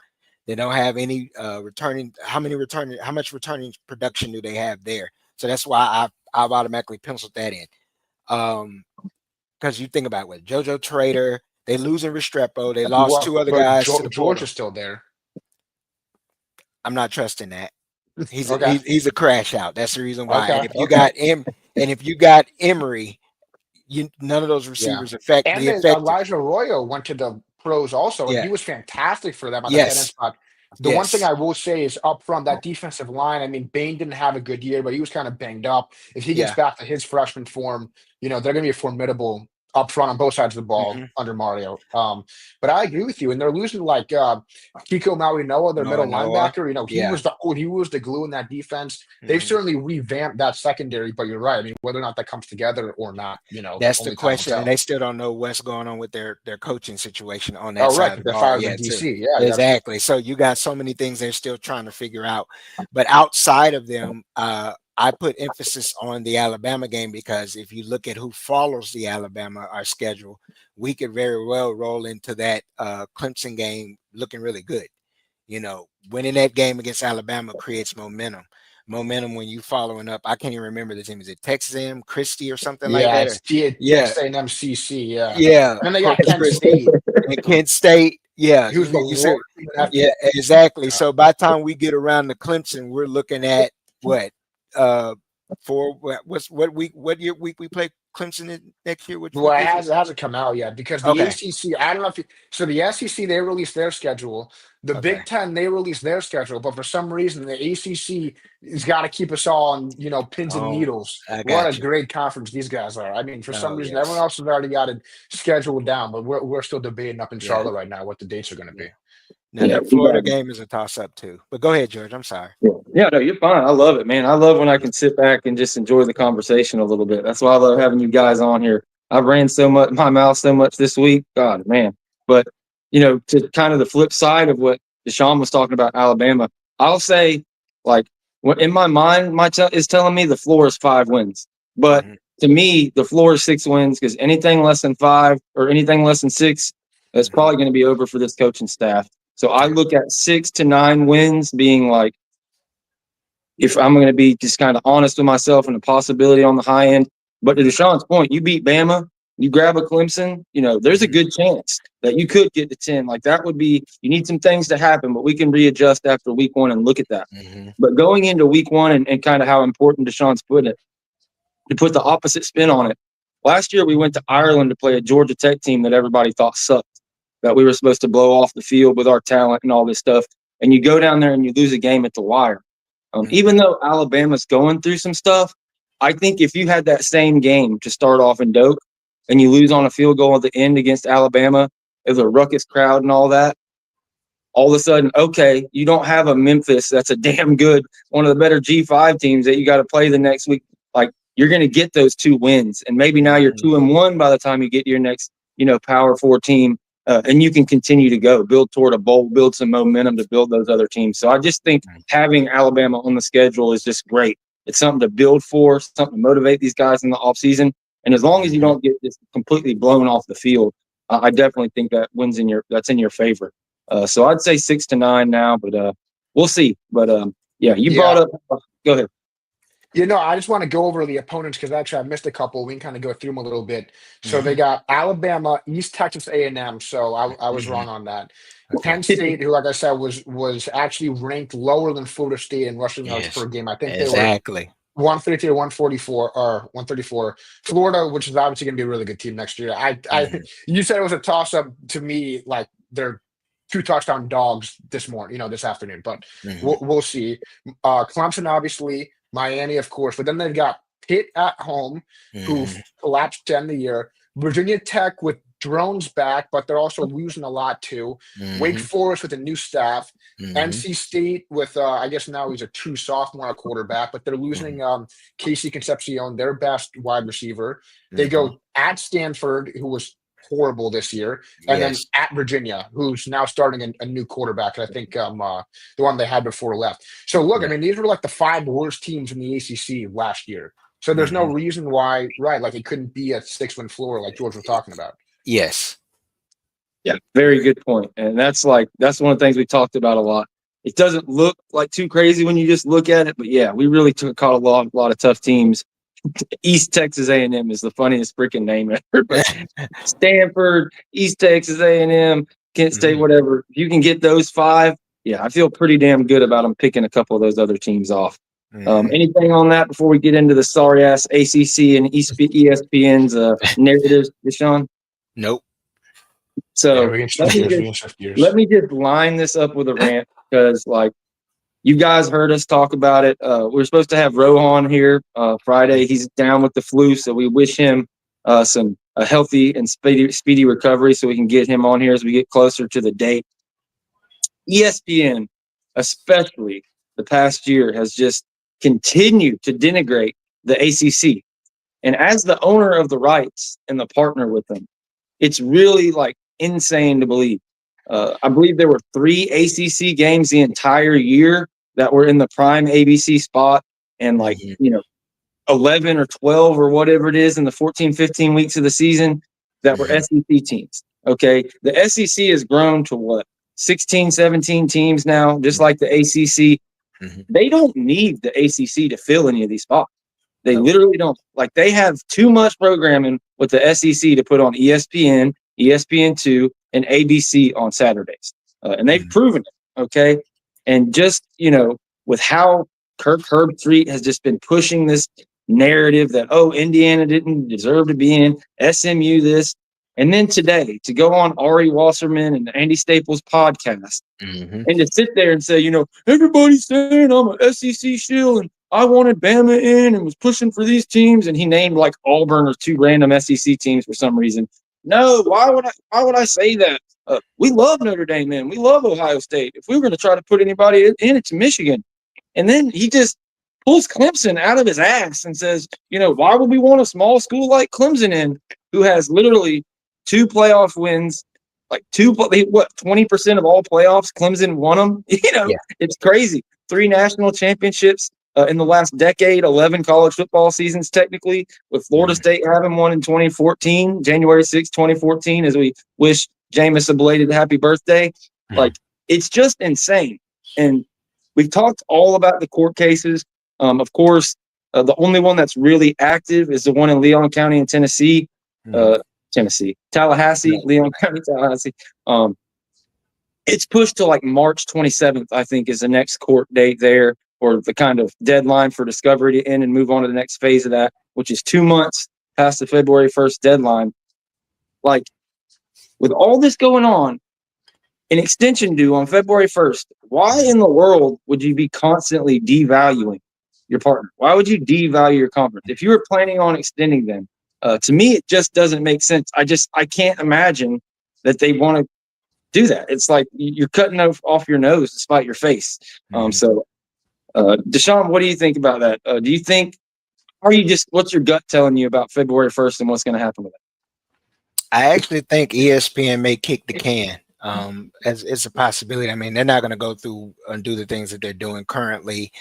They don't have any returning. How much returning production do they have there? So that's why I've automatically penciled that in. Because you think about it, JoJo Trader, they losing Restrepo, they lost 2 other guys. George is still there. I'm not trusting that. He's okay. he's a crash out. That's the reason why. And if you got Emory, none of those receivers affect. And Elijah Arroyo went to the pros also, and he was fantastic for them on the 10 spot. The one thing Yes. I will say is up front, that defensive line. I mean, Bain didn't have a good year, but he was kind of banged up. If he gets Yeah. back to his freshman form, they're going to be a formidable up front on both sides of the ball Mm-hmm. under Mario. But I agree with you, and they're losing like Kiko Maui-Noah, their middle Noah. linebacker. Yeah. He was the glue in that defense. They've Mhm. certainly revamped that secondary, but you're right. I mean, whether or not that comes together or not, That's the only time will question, and tell. they still don't know what's going on with their coaching situation on that Oh, right, side of the because they ball fired the yet, too. DC. Yeah, that's Exactly. So you got so many things they're still trying to figure out. But outside of them, I put emphasis on the Alabama game because if you look at who follows the Alabama, our schedule, we could very well roll into that Clemson game looking really good. Winning that game against Alabama creates momentum. Momentum when you following up. I can't even remember the team. Is it Texas A&M, Christie, or something like yeah, that? it's Yeah, Texas A&M CC. Yeah, yeah. and then they got Corpus Kent Christi State, and Kent State. Yeah, who's the you said, worst team in yeah, FBS. exactly. So by the time we get around to Clemson, we're looking at what? What year week we play Clemson next year? Which Well, week is it? it hasn't come out yet because the Okay, ACC. I don't know if so. The SEC, they released their schedule. The okay. Big Ten, they released their schedule, but for some reason the ACC has got to keep us all on pins and Oh, needles. I What a got you. great conference these guys are. I mean, for some Oh, reason everyone yes. else has already got it scheduled down, but we're still debating up in Yeah. Charlotte right now what the dates are going to Yeah. be. Now Yeah, that Florida game is a toss up too. But go ahead, George. I'm sorry. yeah, no, you're fine. I love it, man. I love when I can sit back and just enjoy the conversation a little bit. That's why I love having you guys on here. I've ran my mouth so much this week. God, man. But, to kind of the flip side of what Deshawn was talking about, Alabama, I'll say, like, in my mind, is telling me the floor is 5 wins. But Mhm. to me, the floor is 6 wins because anything less than 5 or anything less than 6, it's Mhm. probably going to be over for this coaching staff. So I Yeah. look at 6 to 9 wins being like, if I'm going to be just kind of honest with myself and the possibility on the high end. But to Deshaun's point, you beat Bama, you grab a Clemson, there's a Mhm. good chance that you could get to 10. Like that would be, you need some things to happen, but we can readjust after week 1 and look at that. Mhm. But going into week 1 and kind of how important Deshaun's put it, to put the opposite spin on it. Last year, we went to Ireland to play a Georgia Tech team that everybody thought sucked, that we were supposed to blow off the field with our talent and all this stuff. And you go down there and you lose a game at the wire. Even though Alabama's going through some stuff, I think if you had that same game to start off in Doak and you lose on a field goal at the end against Alabama, there's a ruckus crowd and all that, all of a sudden, okay, you don't have a Memphis that's a damn good, one of the better G5 teams that you got to play the next week. Like, you're going to get those 2 wins. And maybe now you're 2-1 by the time you get to your next, Power 4 team. And you can continue to build toward a bowl, build some momentum to build those other teams. So I just think having Alabama on the schedule is just great. It's something to build for, something to motivate these guys in the offseason. And as long as you don't get just completely blown off the field, I definitely think that's in your favor. So I'd say 6 to 9 now, but we'll see. But yeah, you brought Yeah. up. Go ahead. I just want to go over the opponents because actually I missed a couple. We can kind of go through them a little bit. So they Mhm. got Alabama, East Texas A&M. So I was Mhm. wrong on that. Okay. Penn State, who, like I said, was actually ranked lower than Florida State in rushing yards Yes. per game. I think they were Exactly. 133 or 144 or 134. Florida, which is obviously going to be a really good team next year. Mhm. You said it was a toss up to me, like they're 2 touchdown dogs this afternoon, but Mhm. we'll see. Clemson, obviously, Miami, of course, but then they've got Pitt at home, who Mhm. collapsed to end the year. Virginia Tech with drones back, but they're also losing a lot too. Wake Mhm. Forest with a new staff. Mhm. NC State with I guess now he's a true sophomore quarterback, but they're losing Mhm. Casey Concepcion, their best wide receiver. They Mhm. go at Stanford, who was horrible this year, and then Yes. at Virginia, who's now starting a new quarterback. I think the one they had before left. So look, I Yeah. mean, these were like the 5 worst teams in the ACC last year. So there's no Mhm. reason why, right? Like it couldn't be a 6-win floor like George was talking about. Yes. Yeah, very good point. And that's one of the things we talked about a lot. It doesn't look like too crazy when you just look at it, but yeah, we really caught a lot of tough teams. East Texas A&M is the funniest freaking name ever. But Stanford, East Texas A&M, Kent State, Mhm. whatever. If you can get those 5, yeah, I feel pretty damn good about them picking a couple of those other teams off. Mhm. Anything on that before we get into the sorry ass ACC and ESPN's narratives, Deshaun? Nope. Yeah, So we can shift gears. We can shift let gears. me just line this up with a rant. because like you guys heard us talk about it. We're supposed to have Rohan here Friday. He's down with the flu, so we wish him a healthy and speedy recovery so we can get him on here as we get closer to the date. ESPN, especially the past year, has just continued to denigrate the ACC. And as the owner of the rights and the partner with them, it's really like insane to believe. I believe there were 3 ACC games the entire year that were in the prime ABC spot, and like, 11 or 12 or whatever it is in the 14, 15 weeks of the season that were SEC teams. Okay. The SEC has grown to what? 16, 17 teams now, just like the ACC. They don't need the ACC to fill any of these spots. They literally don't. Like, they have too much programming with the SEC to put on ESPN, ESPN2, and ABC on Saturdays. And they've proven it, okay? And just, with how Kirk Herbstreit has just been pushing this narrative that, oh, Indiana didn't deserve to be in, SMU this. And then today, to go on Ari Wasserman and Andy Staples' podcast and to sit there and say, everybody's saying I'm an SEC shill and I wanted Bama in and was pushing for these teams, and he named like Auburn or 2 random SEC teams for some reason. No, why would I say that? We love Notre Dame, man. We love Ohio State. If we were going to try to put anybody in, it's Michigan. And then he just pulls Clemson out of his ass and says, why would we want a small school like Clemson in, who has literally 2 playoff wins, like 20% of all playoffs, Clemson won them. It's crazy. 3 national championships in the last decade, 11 college football seasons technically, with Florida State having one in 2014, January 6, 2014, as we wish Jameis a belated happy birthday. Like, it's just insane. And we've talked all about the court cases. Of course, the only one that's really active is the one in Leon County in Tennessee. Tallahassee, Leon County, Tallahassee. It's pushed to like March 27th, I think, is the next court date there, or the kind of deadline for discovery to end and move on to the next phase of that, which is 2 months past the February 1st deadline. Like, with all this going on, an extension due on February 1st, why in the world would you be constantly devaluing your partner? Why would you devalue your conference? If you were planning on extending them, to me, it just doesn't make sense. I can't imagine that they want to do that. It's like you're cutting off your nose to spite your face. Deshawn, what do you think about that? Do you think, what's your gut telling you about February 1st and what's going to happen with it? I actually think ESPN may kick the can. As it's a possibility. I mean, they're not going to go through and do the things that they're doing currently,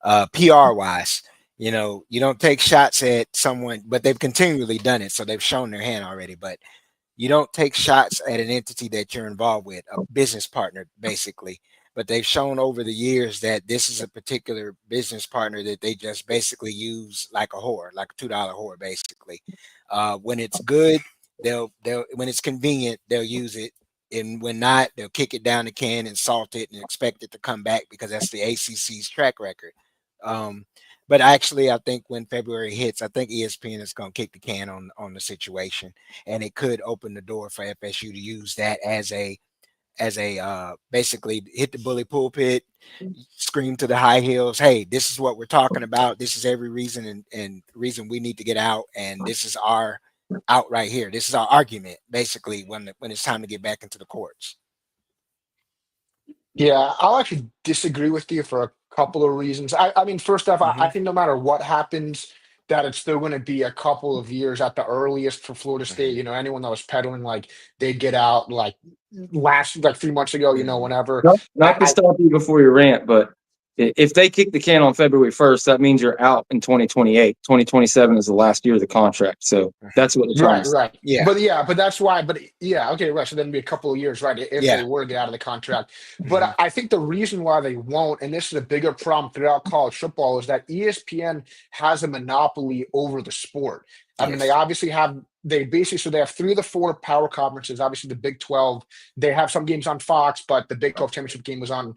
PR wise. You don't take shots at someone, but they've continually done it. So they've shown their hand already, but you don't take shots at an entity that you're involved with, a business partner, basically. But they've shown over the years that this is a particular business partner that they just basically use like a whore, like a $2 whore, basically. When it's good, they'll when it's convenient, they'll use it. And when not, they'll kick it down the can and salt it and expect it to come back, because that's the ACC's track record. But actually, I think when February hits, I think ESPN is going to kick the can on the situation, and it could open the door for FSU to use that as a basically hit the bully pulpit, scream to the high hills, hey, this is what we're talking about. This is every reason and reason we need to get out, and this is our out right here. This is our argument, basically, when it's time to get back into the courts. Yeah, I'll actually disagree with you for a couple of reasons. I mean, first off, I think no matter what happens, that it's still going to be a couple of years at the earliest for Florida State. Anyone that was peddling like they'd get out like 3 months ago, whenever. Not to stop you before you rant, but if they kick the can on February 1st, that means you're out in 2028. 2027 is the last year of the contract. So that's what they're trying to say. Right. Yeah. But that's why. But yeah, okay, right. So then it'd be a couple of years, right? If they were to get out of the contract. But I think the reason why they won't, and this is a bigger problem throughout college football, is that ESPN has a monopoly over the sport. I mean, they obviously have. So they have 3 of the 4 power conferences. Obviously, the Big 12. They have some games on Fox, but the Big 12 championship game was on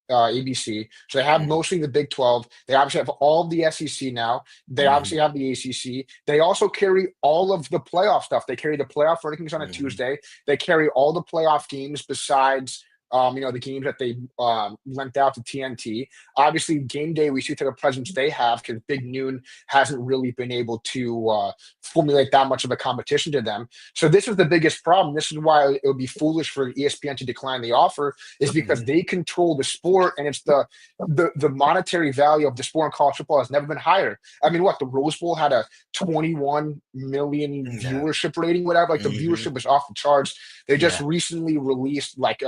ABC. So they have mostly the Big 12. They obviously have all of the SEC now. They obviously have the ACC. They also carry all of the playoff stuff. They carry the playoff rankings on a Tuesday. They carry all the playoff games besides The games that they lent out to TNT. Obviously, game day, we see the type of presence they have because Big Noon hasn't really been able to formulate that much of a competition to them. So this is the biggest problem. This is why it would be foolish for ESPN to decline the offer, is because they control the sport, and it's the monetary value of the sport in college football has never been higher. I mean, what, the Rose Bowl had a 21 million viewership rating, whatever. Like the viewership was off the charts. They just recently released like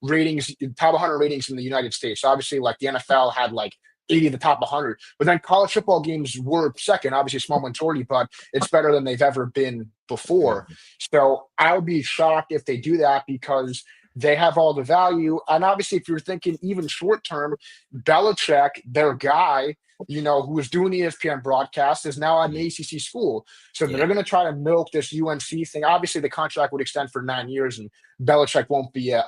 ratings, top 100 ratings in the United States. Obviously, like the NFL had like 80 of the top 100, but then college football games were second. Obviously, a small majority, but it's better than they've ever been before. So I would be shocked if they do that because they have all the value. And obviously, if you're thinking even short term, Belichick, their guy, who was doing the ESPN broadcast, is now at an ACC school. So they're going to try to milk this UNC thing. Obviously, the contract would extend for 9 years, and Belichick won't be at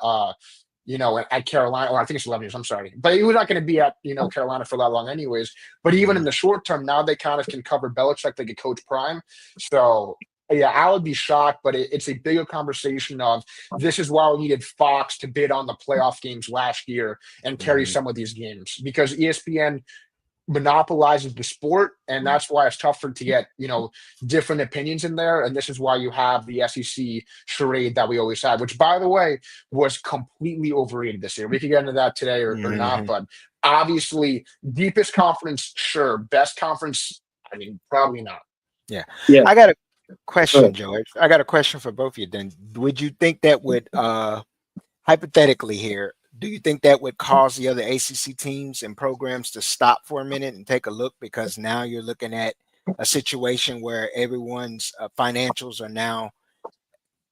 Carolina, or I think it's 11 years. I'm sorry, but he was not going to be at Carolina for that long, anyways. But even in the short term, now they kind of can cover Belichick like a Coach Prime. So yeah, I would be shocked, but it's a bigger conversation of this is why we needed Fox to bid on the playoff games last year and carry some of these games, because ESPN monopolizes the sport, and that's why it's tougher to get different opinions in there. And this is why you have the SEC charade that we always have, which, by the way, was completely overrated this year. We could get into that today or not, but obviously deepest conference, sure. Best conference, I mean, probably not. Yeah. I got a question, George. I got a question for both of you. Then would you think that would hypothetically here, do you think that would cause the other ACC teams and programs to stop for a minute and take a look? Because now you're looking at a situation where everyone's financials are now,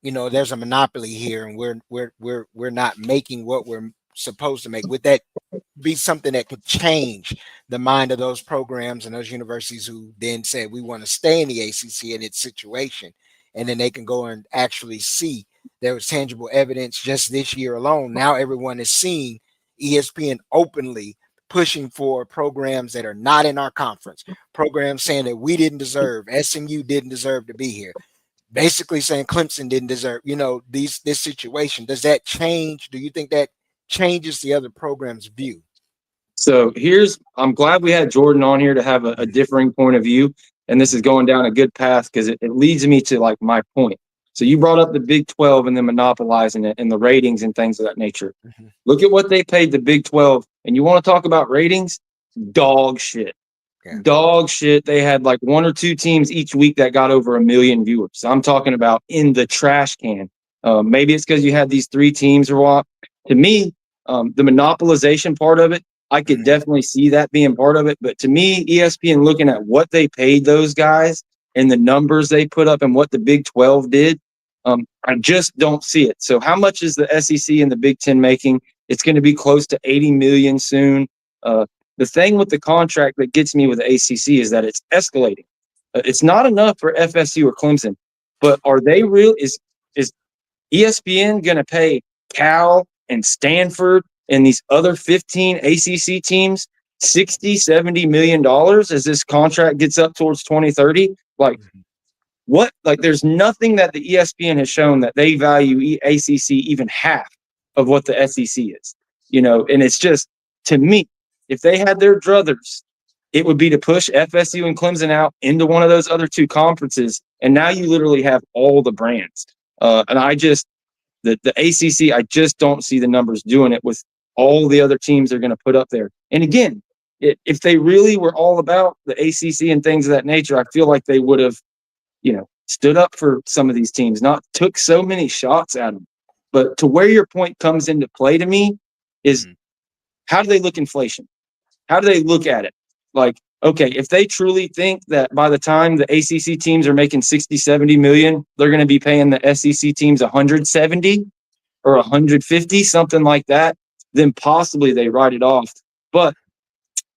there's a monopoly here, and we're not making what we're supposed to make. Would that be something that could change the mind of those programs and those universities who then said we want to stay in the ACC in its situation, and then they can go and actually see there was tangible evidence just this year alone? Now everyone is seeing ESPN openly pushing for programs that are not in our conference, programs saying that we didn't deserve, SMU didn't deserve to be here, basically saying Clemson didn't deserve, this situation. Does that change? Do you think that changes the other program's view? So I'm glad we had Jordan on here to have a differing point of view. And this is going down a good path because it leads me to like my point. So you brought up the Big 12 and then monopolizing it and the ratings and things of that nature. Look at what they paid the Big 12. And you want to talk about ratings? Dog shit. Dog shit. They had like one or two teams each week that got over 1 million viewers. So I'm talking about in the trash can. Maybe it's because you had these three teams or what. To me, the monopolization part of it, I could definitely see that being part of it. But to me, ESPN looking at what they paid those guys and the numbers they put up and what the Big 12 did, I just don't see it. So how much is the SEC and the Big 10 making? It's going to be close to 80 million soon. The thing with the contract that gets me with the ACC is that it's escalating. It's not enough for FSU or Clemson, but are they real? Is ESPN going to pay Cal and Stanford and these other 15 ACC teams $60-70 million as this contract gets up towards 2030? Like, what? Like, there's nothing that the ESPN has shown that they value ACC even half of what the SEC is, and it's just, to me, if they had their druthers, it would be to push FSU and Clemson out into one of those other two conferences. And now you literally have all the brands. And the ACC, I just don't see the numbers doing it with all the other teams they're going to put up there. And again, if they really were all about the ACC and things of that nature, I feel like they would have, stood up for some of these teams, not took so many shots at them. But to where your point comes into play to me is, how do they look inflation? How do they look at it? Like, okay, if they truly think that by the time the ACC teams are making 60-70 million, they're going to be paying the SEC teams 170 or 150, something like that, then possibly they write it off. But,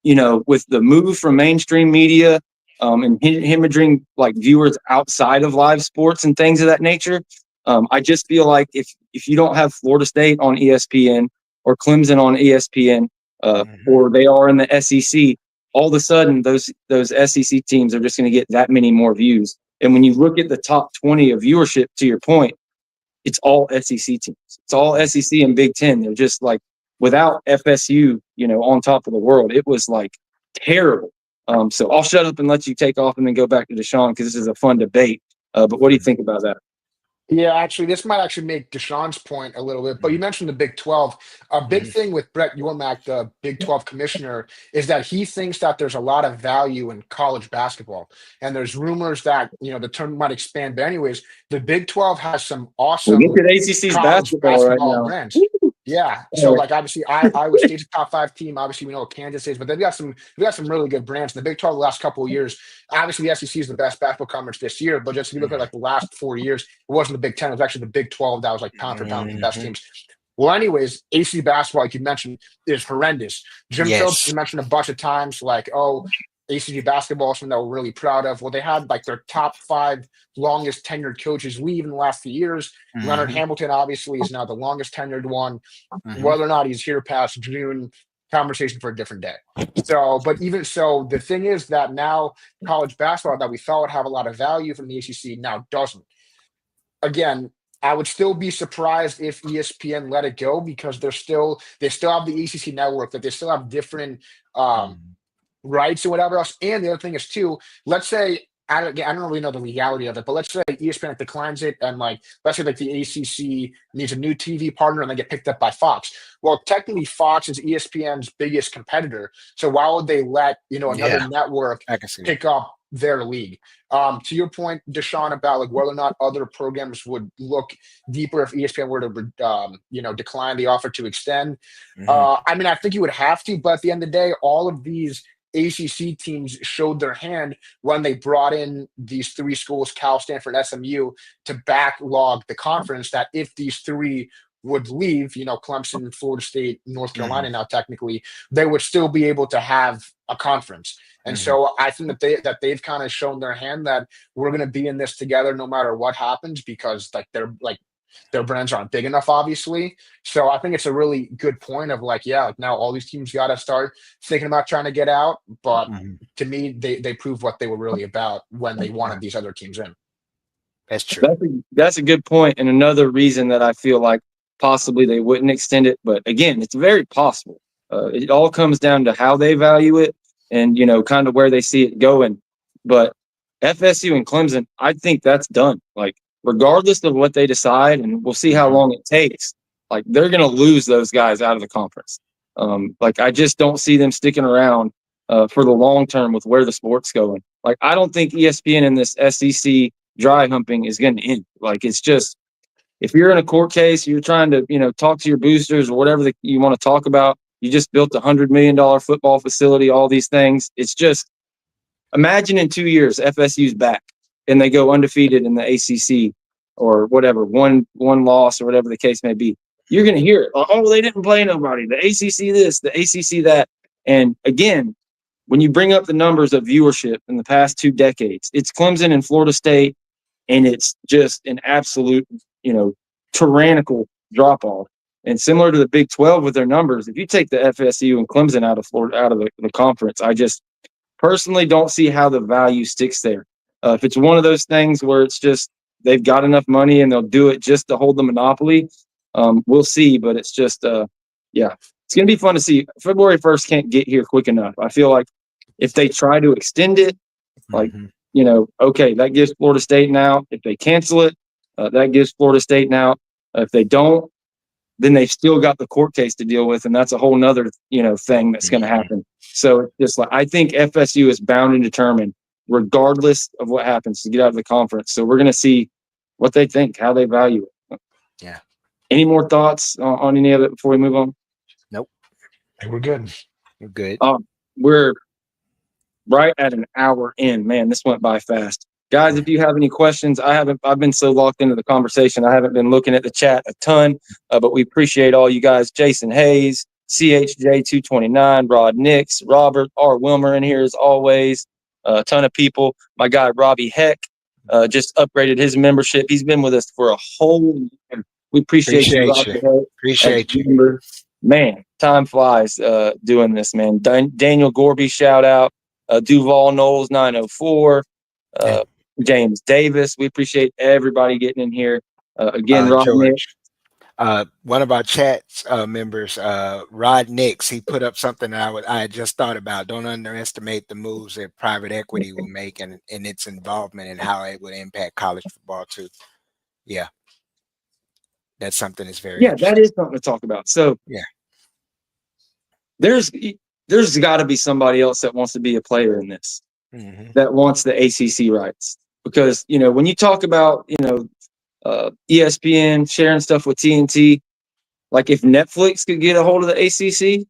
with the move from mainstream media and hemorrhaging like viewers outside of live sports and things of that nature, I just feel like if you don't have Florida State on ESPN or Clemson on ESPN, or they are in the SEC, all of a sudden those SEC teams are just going to get that many more views. And when you look at the top 20 of viewership, to your point, it's all SEC teams. It's all SEC and Big Ten. They're just like, without FSU, on top of the world, it was like terrible. So I'll shut up and let you take off and then go back to Deshawn, because this is a fun debate. But what do you think about that? Yeah, actually, this might actually make Deshaun's point a little bit, but you mentioned the Big 12. A big thing with Brett Yormark, the Big 12 commissioner, is that he thinks that there's a lot of value in college basketball. And there's rumors that, the term might expand. But anyways, the Big 12 has some We'll awesome get to ACC's college basketball right now. brands. Yeah. So like obviously Iowa State's a top 5 team. Obviously we know what Kansas is, but they've got some really good brands. In the Big 12 the last couple of years, obviously the SEC is the best basketball conference this year, but just if you look at like the last 4 years, it wasn't the Big 10, it was actually the Big 12 that was like pound for pound the best teams. Well, anyways, ACC basketball, like you mentioned, is horrendous. Jim Phillips, you mentioned a bunch of times, like, ACC basketball is something that we're really proud of. Well, they had like their top 5 longest tenured coaches leave in the last few years. Leonard Hamilton obviously is now the longest tenured one. Whether or not he's here past June, conversation for a different day. So, but even so, the thing is that now college basketball that we thought would have a lot of value from the ACC now doesn't. Again, I would still be surprised if ESPN let it go, because they still have the ACC network, that they still have different rights or whatever else. And the other thing is too, let's say, I don't really know the legality of it, but let's say ESPN declines it, and like, let's say like the ACC needs a new TV partner and they get picked up by Fox. Well, technically Fox is ESPN's biggest competitor. So why would they let, another network pick up their league? To your point, Deshaun, about like whether or not other programs would look deeper if ESPN were to, decline the offer to extend. I mean, I think you would have to, but at the end of the day, all of these ACC teams showed their hand when they brought in these 3 schools, Cal, Stanford, SMU, to backlog the conference, that if these 3 would leave, Clemson, Florida State, North Carolina now technically, they would still be able to have a conference. And so I think that they've kind of shown their hand that we're going to be in this together no matter what happens, because like their brands aren't big enough, obviously. So I think it's a really good point of like, now all these teams got to start thinking about trying to get out. But to me, they proved what they were really about when they wanted these other teams in. That's true. That's a good point. And another reason that I feel like possibly they wouldn't extend it. But again, it's very possible. It all comes down to how they value it and, kind of where they see it going. But FSU and Clemson, I think that's done. Like, regardless of what they decide, and we'll see how long it takes, like, they're going to lose those guys out of the conference. Like, I just don't see them sticking around for the long term with where the sport's going. Like, I don't think ESPN in this SEC dry humping is going to end. Like, it's just, if you're in a court case, you're trying to, talk to your boosters or whatever you want to talk about. You just built a $100 million football facility, all these things. It's just, imagine in 2 years, FSU's back and they go undefeated in the ACC or whatever, one loss or whatever the case may be. You're going to hear it. Oh, they didn't play nobody. The ACC this, the ACC that. And again, when you bring up the numbers of viewership in the past 2 decades, it's Clemson and Florida State, and it's just an absolute, tyrannical drop-off. And similar to the Big 12 with their numbers, if you take the FSU and Clemson out of Florida, out of the conference, I just personally don't see how the value sticks there. If it's one of those things where it's just they've got enough money and they'll do it just to hold the monopoly, we'll see. But it's just, it's going to be fun to see. February 1st can't get here quick enough. I feel like if they try to extend it, like, okay, that gives Florida State an out. If they cancel it, that gives Florida State an out. If they don't, then they've still got the court case to deal with, and that's a whole nother, thing that's going to happen. So it's just like, I think FSU is bound and determined, regardless of what happens, to get out of the conference. So we're going to see what they think, how they value it. Yeah. Any more thoughts on any of it before we move on? Nope. We're good. We're good. We're right at an hour in. Man, this went by fast. Guys, if you have any questions, I've been so locked into the conversation, I haven't been looking at the chat a ton, but we appreciate all you guys. Jason Hayes, CHJ229, Rod Nix, Robert, R. Wilmer in here as always. A ton of people. My guy, Robbie Heck, just upgraded his membership. He's been with us for a whole year. We appreciate you, Robbie Heck. Appreciate you. Man, time flies doing this, man. Daniel Gorby, shout out. Duval Knowles, 904. James Davis. We appreciate everybody getting in here. Again, Rod Nick. George. One of our chat members, Rod Nix, he put up something that I had just thought about. Don't underestimate the moves that private equity will make and its involvement and how it would impact college football too. Yeah, that's something that's very that interesting. is something to talk about. So yeah, there's got to be somebody else that wants to be a player in this, that wants the ACC rights, because when you talk about ESPN sharing stuff with TNT, like if Netflix could get a hold of the ACC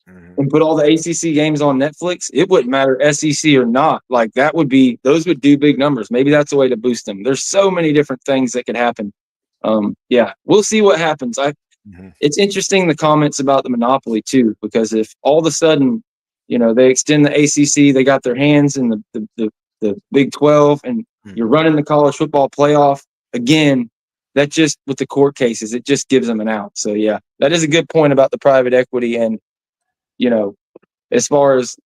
and put all the ACC games on Netflix, it wouldn't matter SEC or not. Like those would do big numbers. Maybe that's a way to boost them. There's so many different things that could happen. We'll see what happens. It's interesting, the comments about the monopoly too, because if all of a sudden, they extend the ACC, they got their hands in the Big 12, and you're running the college football playoff again, that just, with the court cases, it just gives them an out. So yeah, that is a good point about the private equity, and as far as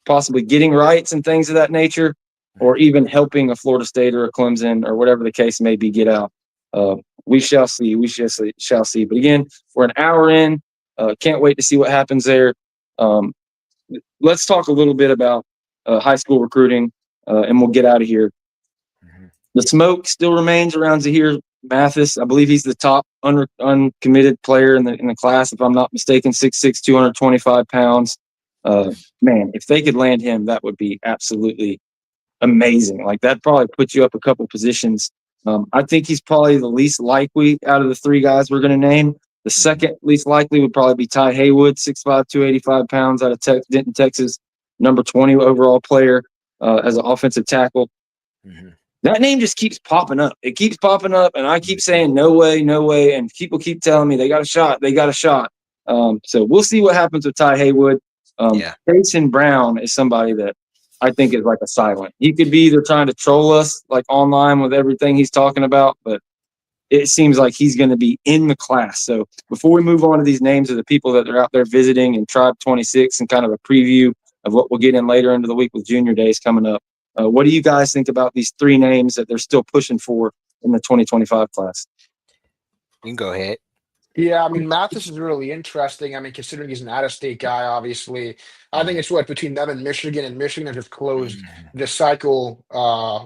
possibly getting rights and things of that nature, or even helping a Florida State or a Clemson or whatever the case may be get out. We shall see. We shall see. But again, we're an hour in. Can't wait to see what happens there. Let's talk a little bit about high school recruiting, and we'll get out of here. The smoke still remains around Zahir Mathis. I believe he's the top uncommitted player in the class, if I'm not mistaken. 6'6", 225 pounds. Man, if they could land him, that would be absolutely amazing. Like, that probably put you up a couple positions. I think he's probably the least likely out of the three guys we're going to name. The second least likely would probably be Ty Haywood, 6'5", 285 pounds, out of Denton, Texas, number 20 overall player as an offensive tackle. That name just keeps popping up. It keeps popping up, and I keep saying, no way, no way, and people keep telling me they got a shot. So we'll see what happens with Ty Haywood. Jason Brown is somebody that I think is like a silent. He could be either trying to troll us, like online with everything he's talking about, but it seems like he's going to be in the class. So before we move on to these names of the people that are out there visiting in Tribe 26 and kind of a preview of what we'll get in later into the week with Junior Days coming up, what do you guys think about these three names that they're still pushing for in the 2025 class? You can go ahead. Yeah, I mean, Mathis is really interesting. I mean, considering he's an out-of-state guy, obviously, I think it's between them and Michigan have just closed the cycle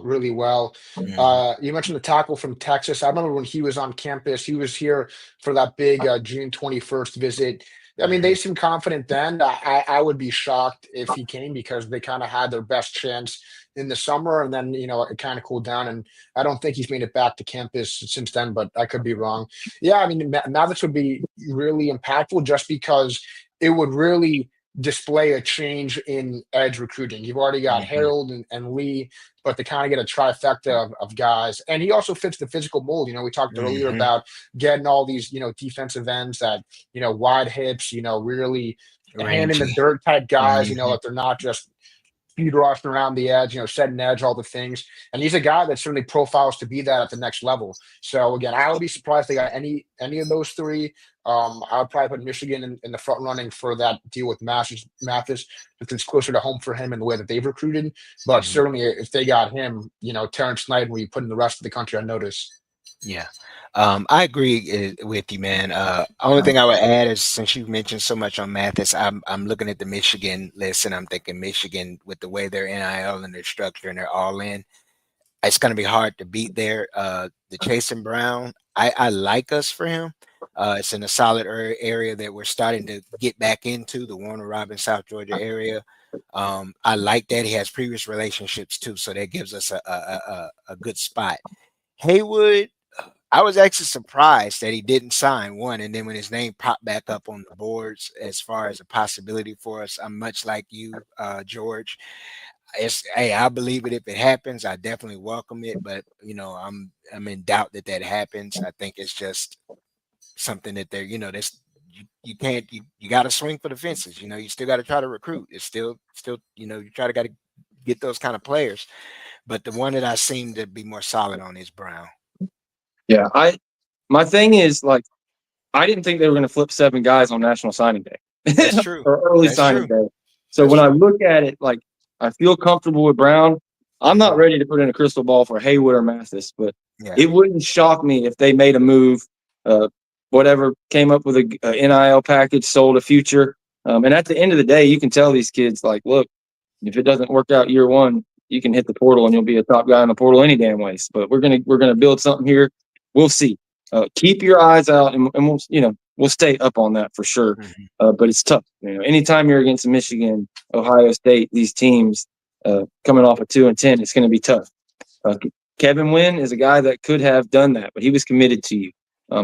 really well. You mentioned the tackle from Texas. I remember when he was on campus, he was here for that big June 21st visit. I mean, they seemed confident then. I would be shocked if he came, because they kind of had their best chance in the summer, and then it kind of cooled down, and I don't think he's made it back to campus since then, but I could be wrong. Yeah, I mean, Mathis would be really impactful just because it would really display a change in edge recruiting. You've already got Harold and Lee, but to kind of get a trifecta of guys. And he also fits the physical mold. We talked earlier about getting all these, defensive ends that, wide hips, really hand in the dirt type guys, that they're not just speed rushing around the edge, setting edge, all the things. And he's a guy that certainly profiles to be that at the next level. So again, I would be surprised they got any of those three. I would probably put Michigan in the front running for that deal with Mathis, because it's closer to home for him in the way that they've recruited. But certainly, if they got him, Terrence Knight, we put in the rest of the country on notice. Yeah. I agree with you, man. Only thing I would add is, since you mentioned so much on Mathis, I'm looking at the Michigan list, and I'm thinking Michigan, with the way their NIL and their structure and they're all in, it's going to be hard to beat there. The Jason Brown, I like us for him. It's in a solid area that we're starting to get back into, the Warner Robins, South Georgia area. I like that. He has previous relationships too, so that gives us a good spot. Haywood, I was actually surprised that he didn't sign one, and then when his name popped back up on the boards as far as a possibility for us, I'm much like you, George. I believe it if it happens. I definitely welcome it, but I'm in doubt that happens. I think it's just something that they're that's you can't you got to swing for the fences. You still got to try to recruit. It's still you got to get those kind of players, but the one that I seem to be more solid on is Brown. Yeah, my thing is, like, I didn't think they were going to flip 7 guys on National Signing Day. That's true. Or early signing day. So when I look at it, I feel comfortable with Brown. I'm not ready to put in a crystal ball for Haywood or Mathis, but Yeah. It wouldn't shock me if they made a move, whatever, came up with a NIL package, sold a future. And at the end of the day, you can tell these kids, like, look, if it doesn't work out year one, you can hit the portal and you'll be a top guy in the portal any damn ways. But we're gonna build something here. We'll see. Keep your eyes out, and we'll stay up on that for sure. But it's tough. Anytime you're against Michigan, Ohio State, these teams coming off of 2-10, it's going to be tough. Kevin Wynn is a guy that could have done that, but he was committed to you.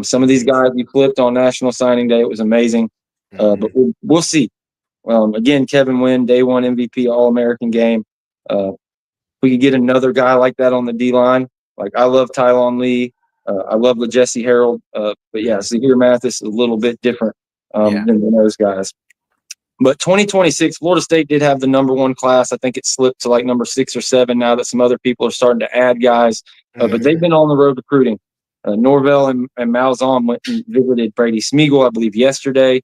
Some of these guys you flipped on National Signing Day. It was amazing. But we'll see. Again, Kevin Wynn, day one MVP, All-American game. We could get another guy like that on the D-line. Like, I love Tylon Lee. I love Jesse Harold. But yeah, Zahir Mathis is a little bit different than those guys. But 2026, Florida State did have the number one class. I think it slipped to like number 6 or 7 now that some other people are starting to add guys. But they've been on the road recruiting. Norvell and Malzahn went and visited Brady Smeagol, I believe, yesterday.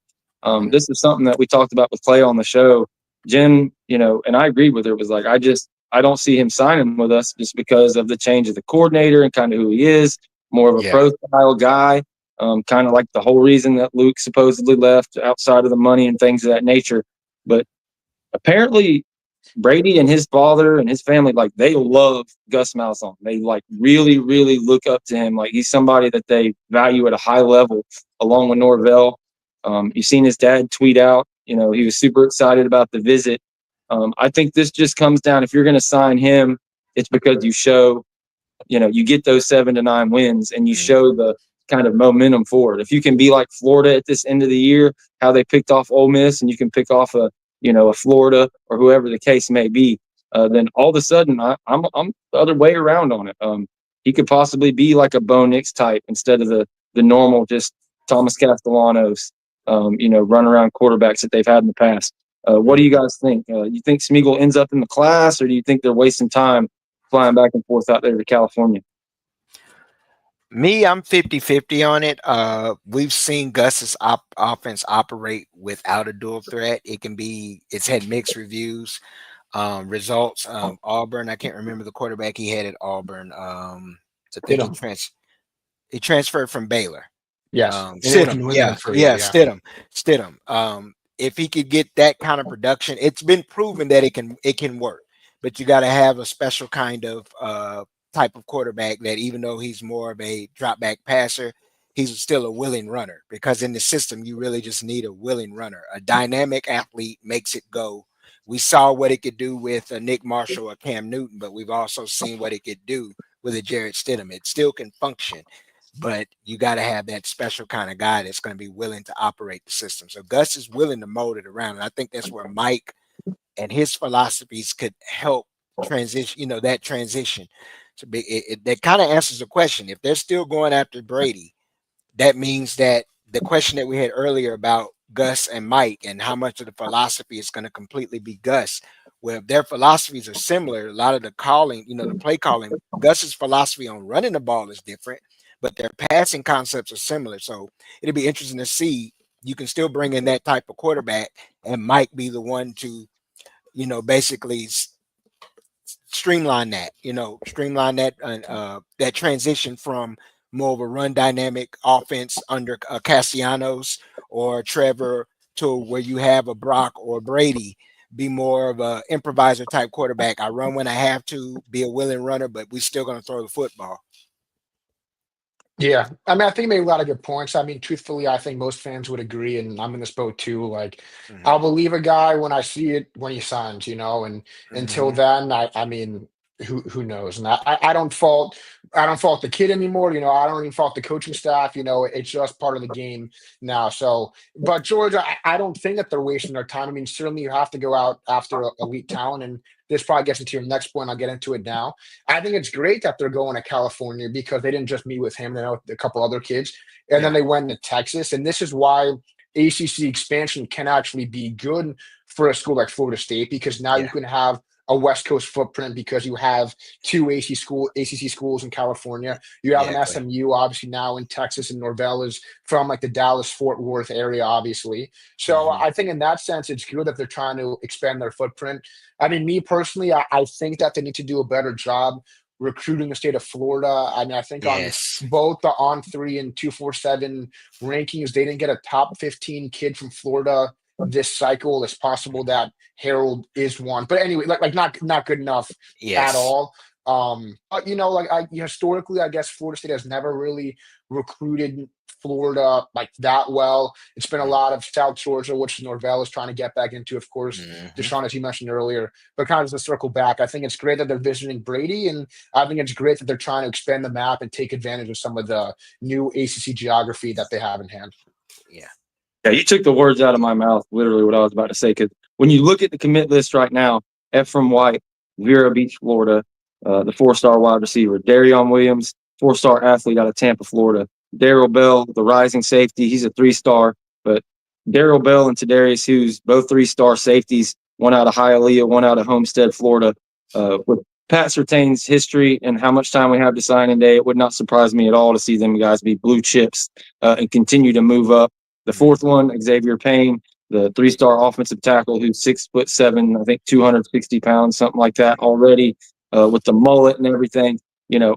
This is something that we talked about with Clay on the show. Jen, and I agreed with her, was like, I don't see him signing with us just because of the change of the coordinator and kind of who he is, more of a pro-style guy. Kind of like the whole reason that Luke supposedly left, outside of the money and things of that nature. But apparently Brady and his father and his family, like, they love Gus Malzahn. They like really, really look up to him. Like, he's somebody that they value at a high level, along with Norvell. You've seen his dad tweet out, he was super excited about the visit. I think this just comes down, if you're going to sign him, it's because you show, you get those 7 to 9 wins and you show the kind of momentum forward. If you can be like Florida at this end of the year, how they picked off Ole Miss, and you can pick off a Florida or whoever the case may be, then all of a sudden I'm the other way around on it. He could possibly be like a Bo Nix type instead of the normal just Thomas Castellanos, run around quarterbacks that they've had in the past. What do you guys think? You think Smeagol ends up in the class, or do you think they're wasting time flying back and forth out there to California? Me, I'm 50-50 on it. We've seen Gus's offense operate without a dual threat. It's had mixed results. Auburn, I can't remember the quarterback he had at Auburn. I think he transferred from Baylor. Yes. Stidham. If he could get that kind of production, it's been proven that it can work. But you got to have a special kind of type of quarterback that, even though he's more of a drop back passer, he's still a willing runner, because in the system you really just need a willing runner. A dynamic athlete makes it go. We saw what it could do with Nick Marshall or Cam Newton, but we've also seen what it could do with a Jarrett Stidham. It still can function, but you got to have that special kind of guy that's going to be willing to operate the system. So Gus is willing to mold it around, and I think that's where Mike and his philosophies could help transition, that transition. So that kind of answers the question. If they're still going after Brady, that means that the question that we had earlier about Gus and Mike and how much of the philosophy is going to completely be Gus, where their philosophies are similar, a lot of the calling, the play calling, Gus's philosophy on running the ball is different, but their passing concepts are similar. So it'll be interesting to see. You can still bring in that type of quarterback and Mike be the one to, basically streamline that that transition from more of a run dynamic offense under Castellanos or Trevor to where you have a Brock or Brady be more of a improviser type quarterback. I run when I have to, be a willing runner, but we're still going to throw the football. Yeah, I think he made a lot of good points. Truthfully, I think most fans would agree, and I'm in this boat too. Like, I'll believe a guy when I see it when he signs, and until then, who knows? And I don't fault the kid anymore. I don't even fault the coaching staff. It's just part of the game now. So, but George, I don't think that they're wasting their time. Certainly you have to go out after elite talent, and this probably gets into your next point. I'll get into it now. I think it's great that they're going to California because they didn't just meet with him, with a couple other kids, and then they went to Texas. And this is why ACC expansion can actually be good for a school like Florida State, because now you can have a West Coast footprint because you have 2 ACC schools in California. You have an SMU obviously now in Texas, and Norvell is from like the Dallas-Fort Worth area, obviously. So I think in that sense, it's good that they're trying to expand their footprint. Me personally, I think that they need to do a better job recruiting the state of Florida. I mean, I think on Yes. both the On3 and 247 rankings, they didn't get a top 15 kid from Florida this cycle. It's possible that Harold is one, but anyway, like not good enough at Yes. all. But like historically, I guess Florida State has never really recruited Florida like that well. It's been a lot of South Georgia, which Norvell is trying to get back into, of course. Deshawn, as you mentioned earlier, but kind of to circle back, I think it's great that they're visiting Brady, and I think it's great that they're trying to expand the map and take advantage of some of the new ACC geography that they have in hand. Yeah. Yeah, you took the words out of my mouth, literally what I was about to say. Because when you look at the commit list right now, Ephraim White, Vero Beach, Florida, the 4-star wide receiver, Darion Williams, 4-star athlete out of Tampa, Florida, Darrell Bell, the rising safety, he's a 3-star, but Darrell Bell and Tadarius Hughes, both 3-star safeties, one out of Hialeah, one out of Homestead, Florida. With Pat Surtain's history and how much time we have to signing day, it would not surprise me at all to see them guys be blue chips and continue to move up. The fourth one, Xavier Payne, the 3-star offensive tackle who's 6'7", I think 260 pounds, something like that already, with the mullet and everything.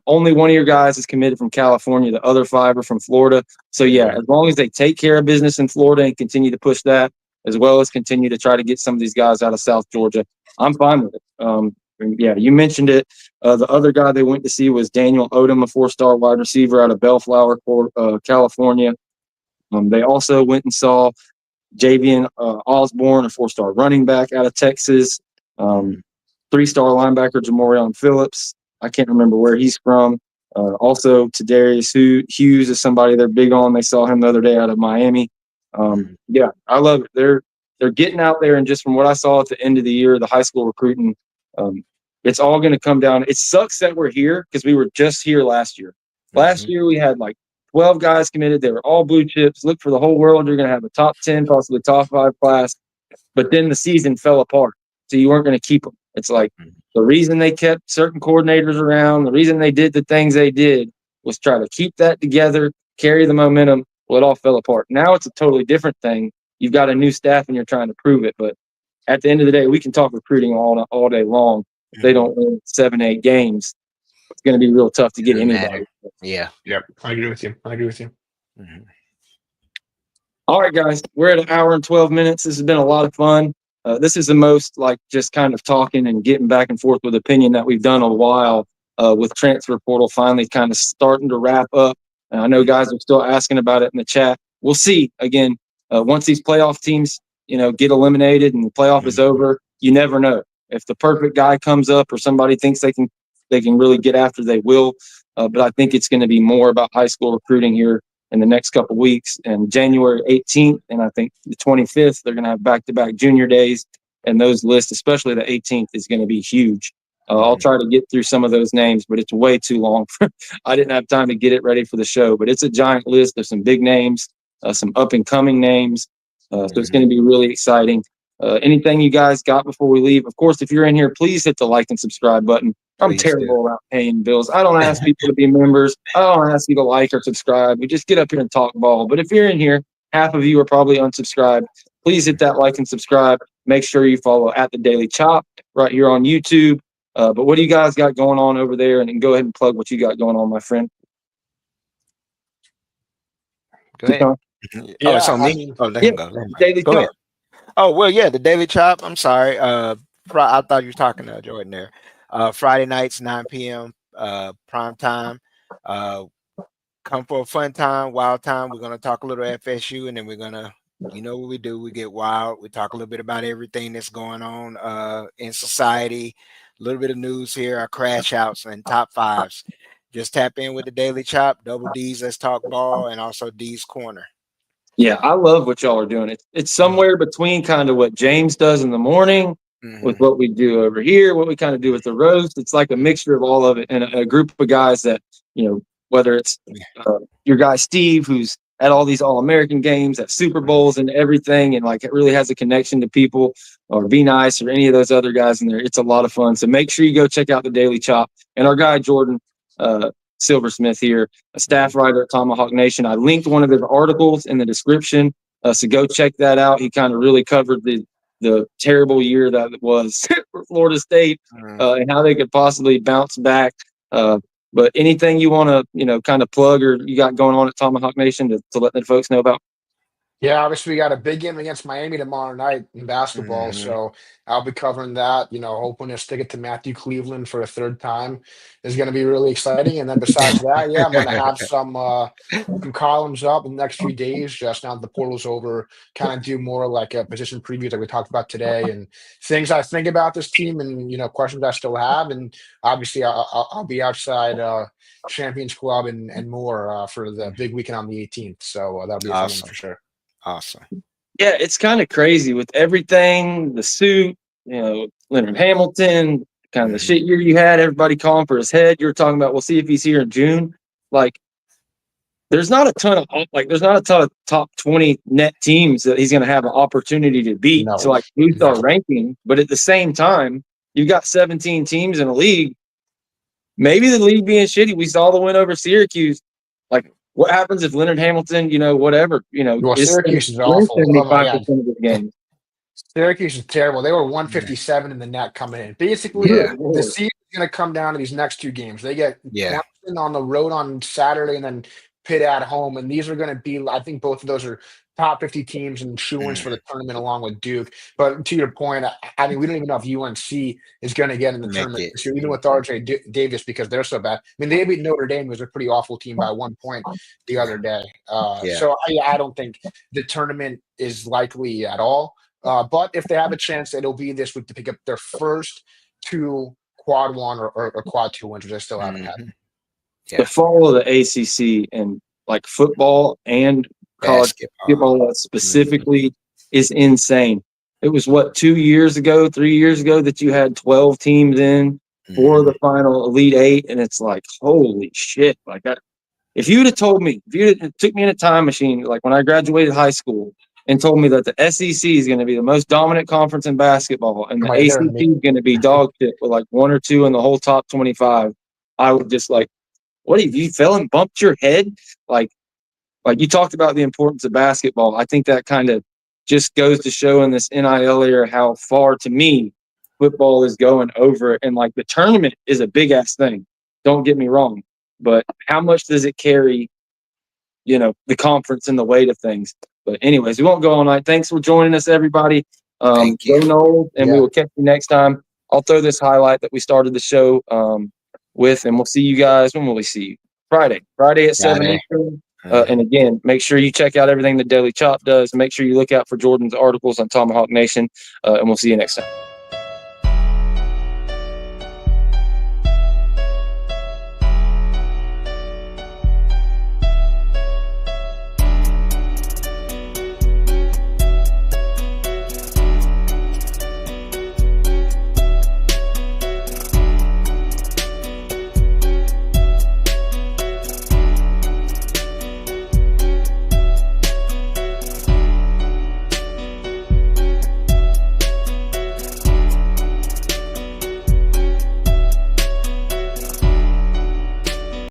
Only one of your guys is committed from California. The other 5 are from Florida. So, yeah, as long as they take care of business in Florida and continue to push that, as well as continue to try to get some of these guys out of South Georgia, I'm fine with it. Yeah, you mentioned it. The other guy they went to see was Daniel Odom, a 4-star wide receiver out of Bellflower, California. They also went and saw Javian Osborne, a 4-star running back out of Texas. 3-star linebacker Jamorion Phillips. I can't remember where he's from. Also, Tadarius Hughes is somebody they're big on. They saw him the other day out of Miami. Yeah, I love it. They're getting out there, and just from what I saw at the end of the year, the high school recruiting, it's all going to come down. It sucks that we're here because we were just here last year. Last year we had like 12 guys committed. They were all blue chips. Look for the whole world. You're going to have a top 10, possibly top 5 class. But then the season fell apart. So you weren't going to keep them. It's like the reason they kept certain coordinators around, the reason they did the things they did was try to keep that together, carry the momentum. Well, it all fell apart. Now it's a totally different thing. You've got a new staff and you're trying to prove it. But at the end of the day, we can talk recruiting all day long. If they don't win 7, 8 games, it's going to be real tough to get anybody. Yeah. Yep. I agree with you. All right, guys, we're at 1 hour and 12 minutes. This has been a lot of fun. This is the most like just kind of talking and getting back and forth with opinion that we've done a while with transfer portal finally kind of starting to wrap up. And I know guys are still asking about it in the chat. We'll see again once these playoff teams, get eliminated and the playoff is over. You never know if the perfect guy comes up or somebody thinks they can really get after. They will. But I think it's going to be more about high school recruiting here in the next couple of weeks. And January 18th and I think the 25th, they're going to have back-to-back junior days. And those lists, especially the 18th, is going to be huge. I'll try to get through some of those names, but it's way too long. I didn't have time to get it ready for the show. But it's a giant list of some big names, some up-and-coming names. So it's going to be really exciting. Anything you guys got before we leave? Of course, if you're in here, please hit the like and subscribe button. I'm terrible about paying bills. I don't ask people to be members. I don't ask you to like or subscribe. We just get up here and talk ball. But if you're in here, half of you are probably unsubscribed. Please hit that like and subscribe. Make sure you follow at The Daily Chop right here on YouTube. But what do you guys got going on over there? And go ahead and plug what you got going on, my friend. Go ahead. Yeah, it's on me. Let him go. Daily Go Chop. ahead. Oh, well, yeah, the Daily Chop. I'm sorry. I thought you were talking to Jordan there. Friday nights, 9 p.m. Prime time. Come for a fun time, wild time. We're going to talk a little FSU, and then we're going to, what we do. We get wild. We talk a little bit about everything that's going on in society, a little bit of news here, our crash outs and top fives. Just tap in with the Daily Chop, Double D's Let's Talk Ball, and also D's Corner. Yeah, I love what y'all are doing. It's somewhere between kind of what James does in the morning with what we do over here, what we kind of do with the roast. It's like a mixture of all of it, and a group of guys that, whether it's your guy Steve, who's at all these All-American games, at Super Bowls and everything, and like it really has a connection to people, or Be Nice or any of those other guys in there. It's a lot of fun. So make sure you go check out the Daily Chop. And our guy Jordan Silversmith here, a staff writer at Tomahawk Nation. I linked one of his articles in the description, so go check that out. He kind of really covered the terrible year that it was for Florida State and how they could possibly bounce back But anything you want to, kind of plug or you got going on at Tomahawk Nation to let the folks know about? Yeah, obviously we got a big game against Miami tomorrow night in basketball, Mhm. so I'll be covering that. Hoping to stick it to Matthew Cleveland for a third time is going to be really exciting. And then besides that, yeah, I'm going to have some columns up in the next few days. Just now that the portal's over, kind of do more like a position preview that we talked about today, and things I think about this team, and questions I still have, and obviously I'll be outside. Champions Club and more for the big weekend on the 18th. So that'll be a fun one Awesome. for sure. Awesome. Yeah, it's kind of crazy with everything, the suit, Leonard Hamilton, kind of the shit year you had, everybody calling for his head. You're talking about, we'll see if he's here in June. Like, there's not a ton of top 20 net teams that he's going to have an opportunity to beat to No, like boost no. our ranking. But at the same time, you've got 17 teams in a league. Maybe the league being shitty. We saw the win over Syracuse. Like, what happens if Leonard Hamilton, whatever, Well, is Syracuse is wins awful. Oh my 75% God. of the game? Syracuse is terrible. They were Yeah. 157 in the net coming in. Basically, Good Yeah. the Lord. season is going to come down to these next two games. They get Yeah. Clemson on the road on Saturday and then Pitt at home. And these are going to be, I think both of those are top 50 teams and shoo-ins for the tournament along with Duke. But to your point, I mean, we don't even know if UNC is going to get in the Make tournament it. this year, even with RJ Davis, because they're so bad. I mean, they beat Notre Dame, who was a pretty awful team by 1 point the other day. Yeah. So I don't think the tournament is likely at all. But if they have a chance, it'll be this week to pick up their first two quad one or quad two wins, which they still haven't had. Mhm. Yeah. The fall of the ACC and like football and college Basketball. basketball specifically is insane. It was 3 years ago that you had 12 teams in for the final Elite Eight, and it's like, holy shit! Like, if you'd have told me, if you took me in a time machine, like when I graduated high school, and told me that the SEC is going to be the most dominant conference in basketball, and the Right, they're ACC is going to be dog shit with like 1 or 2 in the whole top 25, I would just like, what have you fell and bumped your head? Like you talked about the importance of basketball. I think that kind of just goes to show in this NIL era how far, to me, football is going over it. And like the tournament is a big ass thing. Don't get me wrong. But how much does it carry, the conference and the weight of things? But anyways, we won't go all night. Thanks for joining us, everybody. Thank Go you. Noles, and we Yeah. will catch you next time. I'll throw this highlight that we started the show with, and we'll see you guys. When will we see you? Friday at 7 Friday. Eastern. And again, make sure you check out everything that Daily Chop does. Make sure you look out for Jordan's articles on Tomahawk Nation, and we'll see you next time.